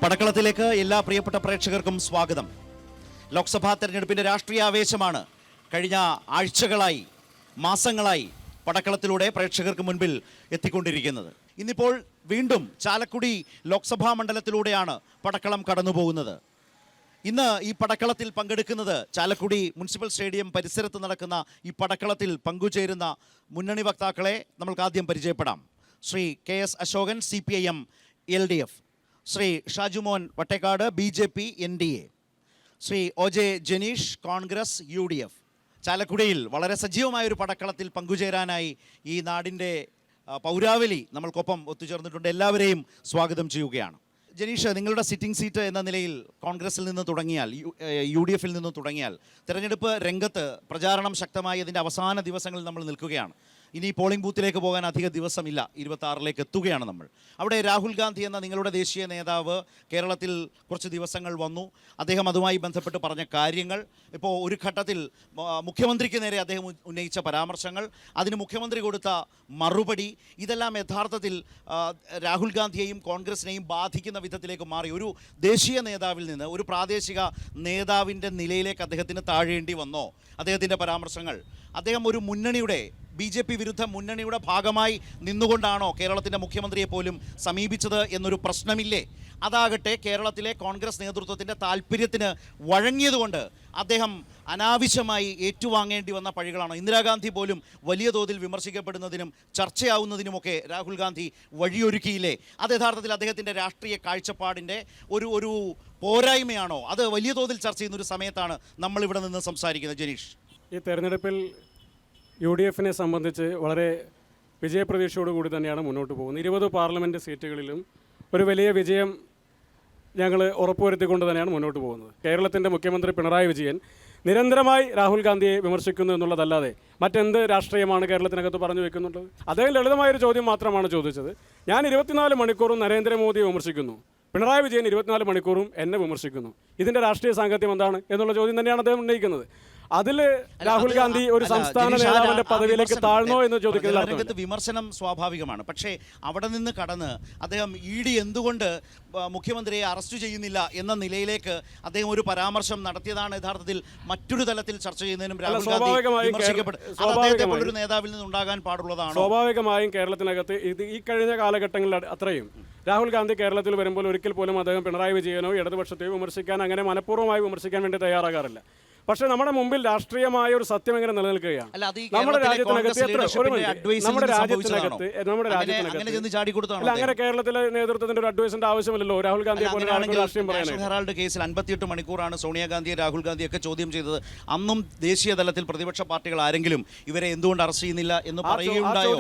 പടക്കളത്തിലേക്ക് എല്ലാ പ്രിയപ്പെട്ട പ്രേക്ഷകർക്കും സ്വാഗതം. ലോക്സഭാ തെരഞ്ഞെടുപ്പിന്റെ രാഷ്ട്രീയ ആവേശമാണ് കഴിഞ്ഞ ആഴ്ചകളായി, മാസങ്ങളായി പടക്കളത്തിലൂടെ പ്രേക്ഷകർക്ക് മുൻപിൽ എത്തിക്കൊണ്ടിരിക്കുന്നത്. ഇന്നിപ്പോൾ വീണ്ടും ചാലക്കുടി ലോക്സഭാ മണ്ഡലത്തിലൂടെയാണ് പടക്കളം കടന്നുപോകുന്നത്. ഇന്ന് ഈ പടക്കളത്തിൽ പങ്കെടുക്കുന്നത് ചാലക്കുടി മുനിസിപ്പൽ സ്റ്റേഡിയം പരിസരത്ത് നടക്കുന്ന ഈ പടക്കളത്തിൽ പങ്കുചേരുന്ന മുന്നണി വക്താക്കളെ നമ്മൾക്ക് ആദ്യം പരിചയപ്പെടാം. Shri KS Ashokan CPIM LDF, Shri Shajumon Vattekkad BJP NDA, Shri OJ Janeesh Congress UDF. ചാലക്കുടിയിൽ വളരെ സജീവമായൊരു പടക്കളത്തിൽ പങ്കുചേരാനായി ഈ നാടിൻ്റെ പൗരാവലി നമ്മൾക്കൊപ്പം ഒത്തുചേർന്നിട്ടുണ്ട്. എല്ലാവരെയും സ്വാഗതം ചെയ്യുകയാണ്. ജനീഷ്, നിങ്ങളുടെ സിറ്റിംഗ് സീറ്റ് എന്ന നിലയിൽ കോൺഗ്രസിൽ നിന്ന് തുടങ്ങിയാൽ, UDF നിന്ന് തുടങ്ങിയാൽ, തെരഞ്ഞെടുപ്പ് രംഗത്ത് പ്രചാരണം ശക്തമായി അതിൻ്റെ അവസാന ദിവസങ്ങളിൽ നമ്മൾ നിൽക്കുകയാണ്. ഇനി പോളിംഗ് ബൂത്തിലേക്ക് പോകാൻ അധിക ദിവസമില്ല, 26-ലേക്ക് എത്തുകയാണ് നമ്മൾ. അവിടെ രാഹുൽ ഗാന്ധി എന്ന നിങ്ങളുടെ ദേശീയ നേതാവ് കേരളത്തിൽ കുറച്ച് ദിവസങ്ങൾ വന്നു. അദ്ദേഹം അതുമായി ബന്ധപ്പെട്ട് പറഞ്ഞ കാര്യങ്ങൾ, ഇപ്പോൾ ഒരു ഘട്ടത്തിൽ മുഖ്യമന്ത്രിക്ക് നേരെ അദ്ദേഹം ഉന്നയിച്ച പരാമർശങ്ങൾ, അതിന് മുഖ്യമന്ത്രി കൊടുത്ത മറുപടി, ഇതെല്ലാം യഥാർത്ഥത്തിൽ രാഹുൽ ഗാന്ധിയെയും കോൺഗ്രസിനെയും ബാധിക്കുന്ന വിധത്തിലേക്ക് മാറി. ഒരു ദേശീയ നേതാവിൽ നിന്ന് ഒരു പ്രാദേശിക നേതാവിൻ്റെ നിലയിലേക്ക് അദ്ദേഹത്തിന് താഴേണ്ടി വന്നോ അദ്ദേഹത്തിൻ്റെ പരാമർശങ്ങൾ? അദ്ദേഹം ഒരു മുന്നണിയുടെ, BJP വിരുദ്ധ മുന്നണിയുടെ ഭാഗമായി നിന്നുകൊണ്ടാണോ കേരളത്തിൻ്റെ മുഖ്യമന്ത്രിയെ പോലും സമീപിച്ചത് എന്നൊരു പ്രശ്നമില്ലേ? അതാകട്ടെ കേരളത്തിലെ കോൺഗ്രസ് നേതൃത്വത്തിൻ്റെ താല്പര്യത്തിന് വഴങ്ങിയതുകൊണ്ട് അദ്ദേഹം അനാവശ്യമായി ഏറ്റുവാങ്ങേണ്ടി വന്ന പഴികളാണ്. ഇന്ദിരാഗാന്ധി പോലും വലിയ തോതിൽ വിമർശിക്കപ്പെടുന്നതിനും ചർച്ചയാവുന്നതിനുമൊക്കെ രാഹുൽ ഗാന്ധി വഴിയൊരുക്കിയില്ലേ? അത് യഥാർത്ഥത്തിൽ അദ്ദേഹത്തിൻ്റെ രാഷ്ട്രീയ കാഴ്ചപ്പാടിൻ്റെ ഒരു പോരായ്മയാണോ? അത് വലിയ തോതിൽ ചർച്ച ചെയ്യുന്നൊരു സമയത്താണ് നമ്മളിവിടെ നിന്ന് സംസാരിക്കുന്നത്. ജനീഷ്, ഈ തെരഞ്ഞെടുപ്പിൽ UDFനെ സംബന്ധിച്ച് വളരെ വിജയപ്രതീക്ഷയോടുകൂടി തന്നെയാണ് മുന്നോട്ട് പോകുന്നത്. 20 പാർലമെൻറ്റ് സീറ്റുകളിലും ഒരു വലിയ വിജയം ഞങ്ങൾ ഉറപ്പുവരുത്തിക്കൊണ്ട് തന്നെയാണ് മുന്നോട്ട് പോകുന്നത്. കേരളത്തിൻ്റെ മുഖ്യമന്ത്രി പിണറായി വിജയൻ നിരന്തരമായി രാഹുൽ ഗാന്ധിയെ വിമർശിക്കുന്നു എന്നുള്ളതല്ലാതെ മറ്റെന്ത് രാഷ്ട്രീയമാണ് കേരളത്തിനകത്ത് പറഞ്ഞു വെക്കുന്നുള്ളത്? അദ്ദേഹം ലളിതമായൊരു ചോദ്യം മാത്രമാണ് ചോദിച്ചത്. ഞാൻ 24 മണിക്കൂറും നരേന്ദ്രമോദിയെ വിമർശിക്കുന്നു, പിണറായി വിജയൻ 24 മണിക്കൂറും എന്നെ വിമർശിക്കുന്നു. ഇതിൻ്റെ രാഷ്ട്രീയ സാങ്കത്യം എന്താണ് എന്നുള്ള ചോദ്യം തന്നെയാണ് അദ്ദേഹം ഉന്നയിക്കുന്നത്. അതിൽ രാഹുൽ ഗാന്ധി ഒരു സംസ്ഥാന നേതാവിന്റെ പദവിയിലേക്ക് താഴ്ന്നോ എന്ന് ചോദിക്കുന്നത് വിമർശനം സ്വാഭാവികമാണ്. പക്ഷേ അവിടെ നിന്ന് കടന്ന് അദ്ദേഹം ED എന്തുകൊണ്ട് മുഖ്യമന്ത്രിയെ അറസ്റ്റ് ചെയ്യുന്നില്ല എന്ന നിലയിലേക്ക് അദ്ദേഹം ഒരു പരാമർശം നടത്തിയതാണ് യഥാർത്ഥത്തിൽ മറ്റൊരു തലത്തിൽ ചർച്ച ചെയ്യുന്നതിനും രാഹുൽ ഗാന്ധി വിമർശിക്കപ്പെട്ടൊരു നേതാവിൽ നിന്ന് ഉണ്ടാകാൻ പാടുള്ളതാണ്. സ്വാഭാവികമായും കേരളത്തിനകത്ത് ഈ കഴിഞ്ഞ കാലഘട്ടങ്ങളിൽ അത്രയും രാഹുൽ ഗാന്ധി കേരളത്തിൽ വരുമ്പോൾ ഒരിക്കൽ പോലും അദ്ദേഹം പിണറായി വിജയനോ ഇടതുപക്ഷത്തെയോ വിമർശിക്കാൻ, അങ്ങനെ മനഃപൂർവ്വമായി വിമർശിക്കാൻ വേണ്ടി തയ്യാറാകാറില്ല. പക്ഷേ നമ്മുടെ മുമ്പിൽ രാഷ്ട്രീയമായ ഒരു സത്യം എങ്ങനെ നിലനിൽക്കുകയാണ്? നമ്മുടെ രാജ്യത്തിനകത്ത് അങ്ങനെ കേരളത്തിലെ നേതൃത്വത്തിന്റെ ഒരു അഡ്വൈസിന്റെ ആവശ്യമില്ലല്ലോ രാഹുൽ ഗാന്ധിയെ പോലെ രാഷ്ട്രീയം പറയാൻ. ഹെറാൾഡ് കേസിൽ 58 മണിക്കൂറാണ് സോണിയാഗാന്ധിയെ രാഹുൽ ഗാന്ധിയൊക്കെ ചോദ്യം ചെയ്തത്. അന്നും ദേശീയ തലത്തിൽ പ്രതിപക്ഷ പാർട്ടികൾ ആരെങ്കിലും ഇവരെ എന്തുകൊണ്ട് അറസ്റ്റ് ചെയ്യുന്നില്ല എന്ന് പറയുകയുണ്ടായോ?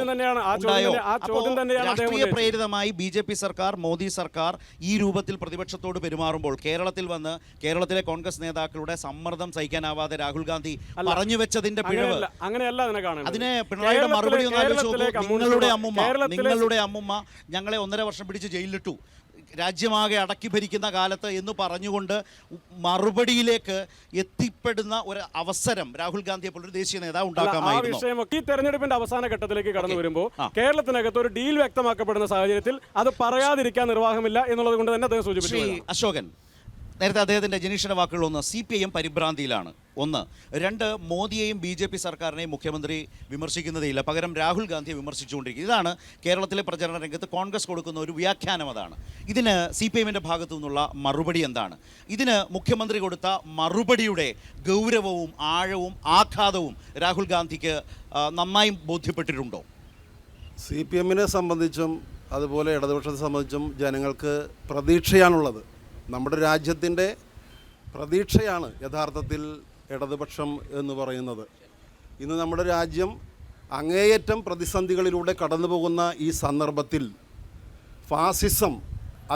രാഷ്ട്രീയ പ്രേരിതമായി BJP സർക്കാർ, മോദി സർക്കാർ ഈ രൂപത്തിൽ പ്രതിപക്ഷത്തോട് പെരുമാറുമ്പോൾ കേരളത്തിൽ വന്ന് കേരളത്തിലെ കോൺഗ്രസ് നേതാക്കളുടെ സമ്മർദ്ദം സഹിക്കാനാവാതെ രാഹുൽ ഗാന്ധി പറഞ്ഞു വെച്ചതിന്റെ പിഴവ്, അങ്ങനെയല്ല അതിന് പിണറായിയുടെ മറുപടി ഒന്ന് ആലോചിച്ച് നോക്കൂ. നിങ്ങളുടെ അമ്മുമ്മ ഞങ്ങളെ 1.5 വർഷം പിടിച്ച് ജയിലിലിട്ടു, രാജ്യമാകെ അടക്കി ഭരിക്കുന്ന കാലത്ത് എന്ന് പറഞ്ഞുകൊണ്ട് മറുപടിയിലേക്ക് എത്തിപ്പെടുന്ന ഒരു അവസരം രാഹുൽ ഗാന്ധിയെ പോലൊരു ദേശീയ നേതാവ് ഉണ്ടാക്കാമായിരുന്നു. ഈ തെരഞ്ഞെടുപ്പിന്റെ അവസാന ഘട്ടത്തിലേക്ക് കടന്നു വരുമ്പോൾ കേരളത്തിനകത്ത് ഒരു ഡീൽ വ്യക്തമാക്കപ്പെടുന്ന സാഹചര്യത്തിൽ അത് പറയാതിരിക്കാൻ നിർവാഹമില്ല എന്നുള്ളത് കൊണ്ട് തന്നെ അദ്ദേഹം സൂചിപ്പിച്ചു. അശോകൻ, നേരത്തെ അദ്ദേഹത്തിൻ്റെ ജനീഷിൻ്റെ വാക്കുകളൊന്ന്, CPIM പരിഭ്രാന്തിയിലാണ്. 1, 2, മോദിയെയും BJP സർക്കാരിനെയും മുഖ്യമന്ത്രി വിമർശിക്കുന്നതേയില്ല, പകരം രാഹുൽ ഗാന്ധിയെ വിമർശിച്ചുകൊണ്ടിരിക്കുന്നത്. ഇതാണ് കേരളത്തിലെ പ്രചരണ രംഗത്ത് കോൺഗ്രസ് കൊടുക്കുന്ന ഒരു വ്യാഖ്യാനം. അതാണ് ഇതിന് CPIMൻ്റെ ഭാഗത്തു നിന്നുള്ള മറുപടി എന്താണ്? ഇതിന് മുഖ്യമന്ത്രി കൊടുത്ത മറുപടിയുടെ ഗൗരവവും ആഴവും ആഘാതവും രാഹുൽ ഗാന്ധിക്ക് നന്നായി ബോധ്യപ്പെട്ടിട്ടുണ്ടോ? CPIMനെ സംബന്ധിച്ചും അതുപോലെ ഇടതുപക്ഷത്തെ സംബന്ധിച്ചും ജനങ്ങൾക്ക് പ്രതീക്ഷയാണുള്ളത്. നമ്മുടെ രാജ്യത്തിൻ്റെ പ്രതീക്ഷയാണ് യഥാർത്ഥത്തിൽ ഇടതുപക്ഷം എന്ന് പറയുന്നത്. ഇന്ന് നമ്മുടെ രാജ്യം അങ്ങേയറ്റം പ്രതിസന്ധികളിലൂടെ കടന്നു പോകുന്ന ഈ സന്ദർഭത്തിൽ ഫാസിസം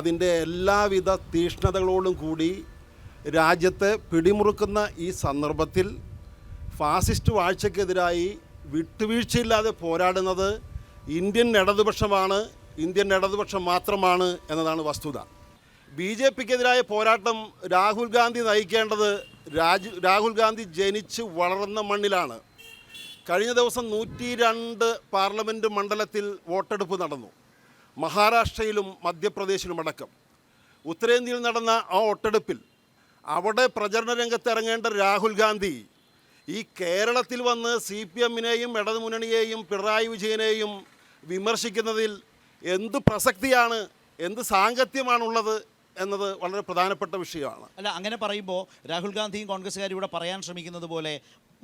അതിൻ്റെ എല്ലാവിധ തീഷ്ണതകളോടും കൂടി രാജ്യത്തെ പിടിമുറുക്കുന്ന ഈ സന്ദർഭത്തിൽ ഫാസിസ്റ്റ് വാഴ്ചയ്ക്കെതിരായി വിട്ടുവീഴ്ചയില്ലാതെ പോരാടുന്നത് ഇന്ത്യൻ ഇടതുപക്ഷമാണ്, ഇന്ത്യൻ ഇടതുപക്ഷം മാത്രമാണ് എന്നതാണ് വസ്തുത. BJPക്കെതിരായ പോരാട്ടം രാഹുൽ ഗാന്ധി നയിക്കേണ്ടത് രാഹുൽ ഗാന്ധി ജനിച്ച് വളർന്ന മണ്ണിലാണ്. കഴിഞ്ഞ ദിവസം 102 പാർലമെൻറ്റ് മണ്ഡലത്തിൽ വോട്ടെടുപ്പ് നടന്നു. മഹാരാഷ്ട്രയിലും മധ്യപ്രദേശിലുമടക്കം ഉത്തരേന്ത്യയിൽ നടന്ന ആ വോട്ടെടുപ്പിൽ അവിടെ പ്രചരണ രംഗത്ത് ഇറങ്ങേണ്ട രാഹുൽ ഗാന്ധി ഈ കേരളത്തിൽ വന്ന് CPM-നെയും ഇടതുമുന്നണിയെയും പിണറായി വിജയനെയും വിമർശിക്കുന്നതിൽ എന്ത് പ്രസക്തിയാണ്, എന്ത് സാങ്കത്യമാണുള്ളത് എന്നത് വളരെ പ്രധാനപ്പെട്ട വിഷയമാണ്. അല്ല, അങ്ങനെ പറയുമ്പോൾ രാഹുൽ ഗാന്ധിയും കോൺഗ്രസ്സുകാരും ഇവിടെ പറയാൻ ശ്രമിക്കുന്നത് പോലെ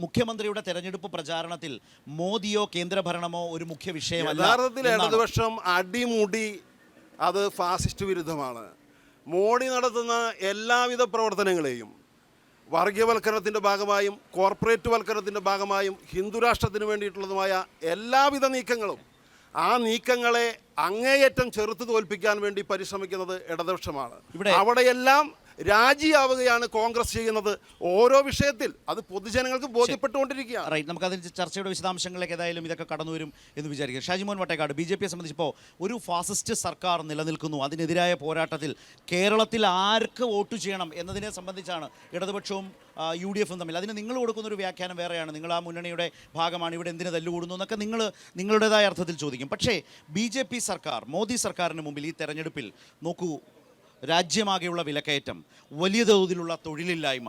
മുഖ്യമന്ത്രിയുടെ തെരഞ്ഞെടുപ്പ് പ്രചാരണത്തിൽ മോദിയോ കേന്ദ്രഭരണമോ ഒരു മുഖ്യ വിഷയമല്ല. യഥാർത്ഥത്തിൽ ഇടതുപക്ഷം അടിമുടി അത് ഫാസിസ്റ്റ് വിരുദ്ധമാണ്. മോഡി നടത്തുന്ന എല്ലാവിധ പ്രവർത്തനങ്ങളെയും വർഗീയവൽക്കരണത്തിൻ്റെ ഭാഗമായും കോർപ്പറേറ്റ് വൽക്കരണത്തിൻ്റെ ഭാഗമായും ഹിന്ദുരാഷ്ട്രത്തിന് വേണ്ടിയിട്ടുള്ളതുമായ എല്ലാവിധ നീക്കങ്ങളും, ആ നീക്കങ്ങളെ അങ്ങേയറ്റം ചെറുത്ത് തോൽപ്പിക്കാൻ വേണ്ടി പരിശ്രമിക്കുന്നത് ഇടതുപക്ഷമാണ്. അവിടെയെല്ലാം രാജിയാവുകയാണ് കോൺഗ്രസ് ചെയ്യുന്നത് ഓരോ വിഷയത്തിൽ. അത് പൊതുജനങ്ങൾക്ക് ബോധ്യപ്പെട്ടുകൊണ്ടിരിക്കുകയാണ്. റൈറ്റ്, നമുക്കതിൽ ചർച്ചയുടെ വിശദാംശങ്ങളിലേക്ക് ഏതായാലും ഇതൊക്കെ കടന്നു വരും എന്ന് വിചാരിക്കുക. ഷാജിമോൻ വട്ടേക്കാട്, BJPയെ സംബന്ധിച്ചിപ്പോൾ ഒരു ഫാസിസ്റ്റ് സർക്കാർ നിലനിൽക്കുന്നു. അതിനെതിരായ പോരാട്ടത്തിൽ കേരളത്തിൽ ആർക്ക് വോട്ട് ചെയ്യണം എന്നതിനെ സംബന്ധിച്ചാണ് ഇടതുപക്ഷവും UDF-ഉം തമ്മിൽ. അതിന് നിങ്ങൾ കൊടുക്കുന്നൊരു വ്യാഖ്യാനം വേറെയാണ്. നിങ്ങൾ ആ മുന്നണിയുടെ ഭാഗമാണ്, ഇവിടെ എന്തിനു തല്ലുകൂടുന്നു എന്നൊക്കെ നിങ്ങളുടേതായ അർത്ഥത്തിൽ ചോദിക്കും. പക്ഷേ BJP സർക്കാർ, മോദി സർക്കാരിന് മുമ്പിൽ ഈ തെരഞ്ഞെടുപ്പിൽ നോക്കൂ, രാജ്യമാകെയുള്ള വിലക്കയറ്റം, വലിയ തോതിലുള്ള തൊഴിലില്ലായ്മ,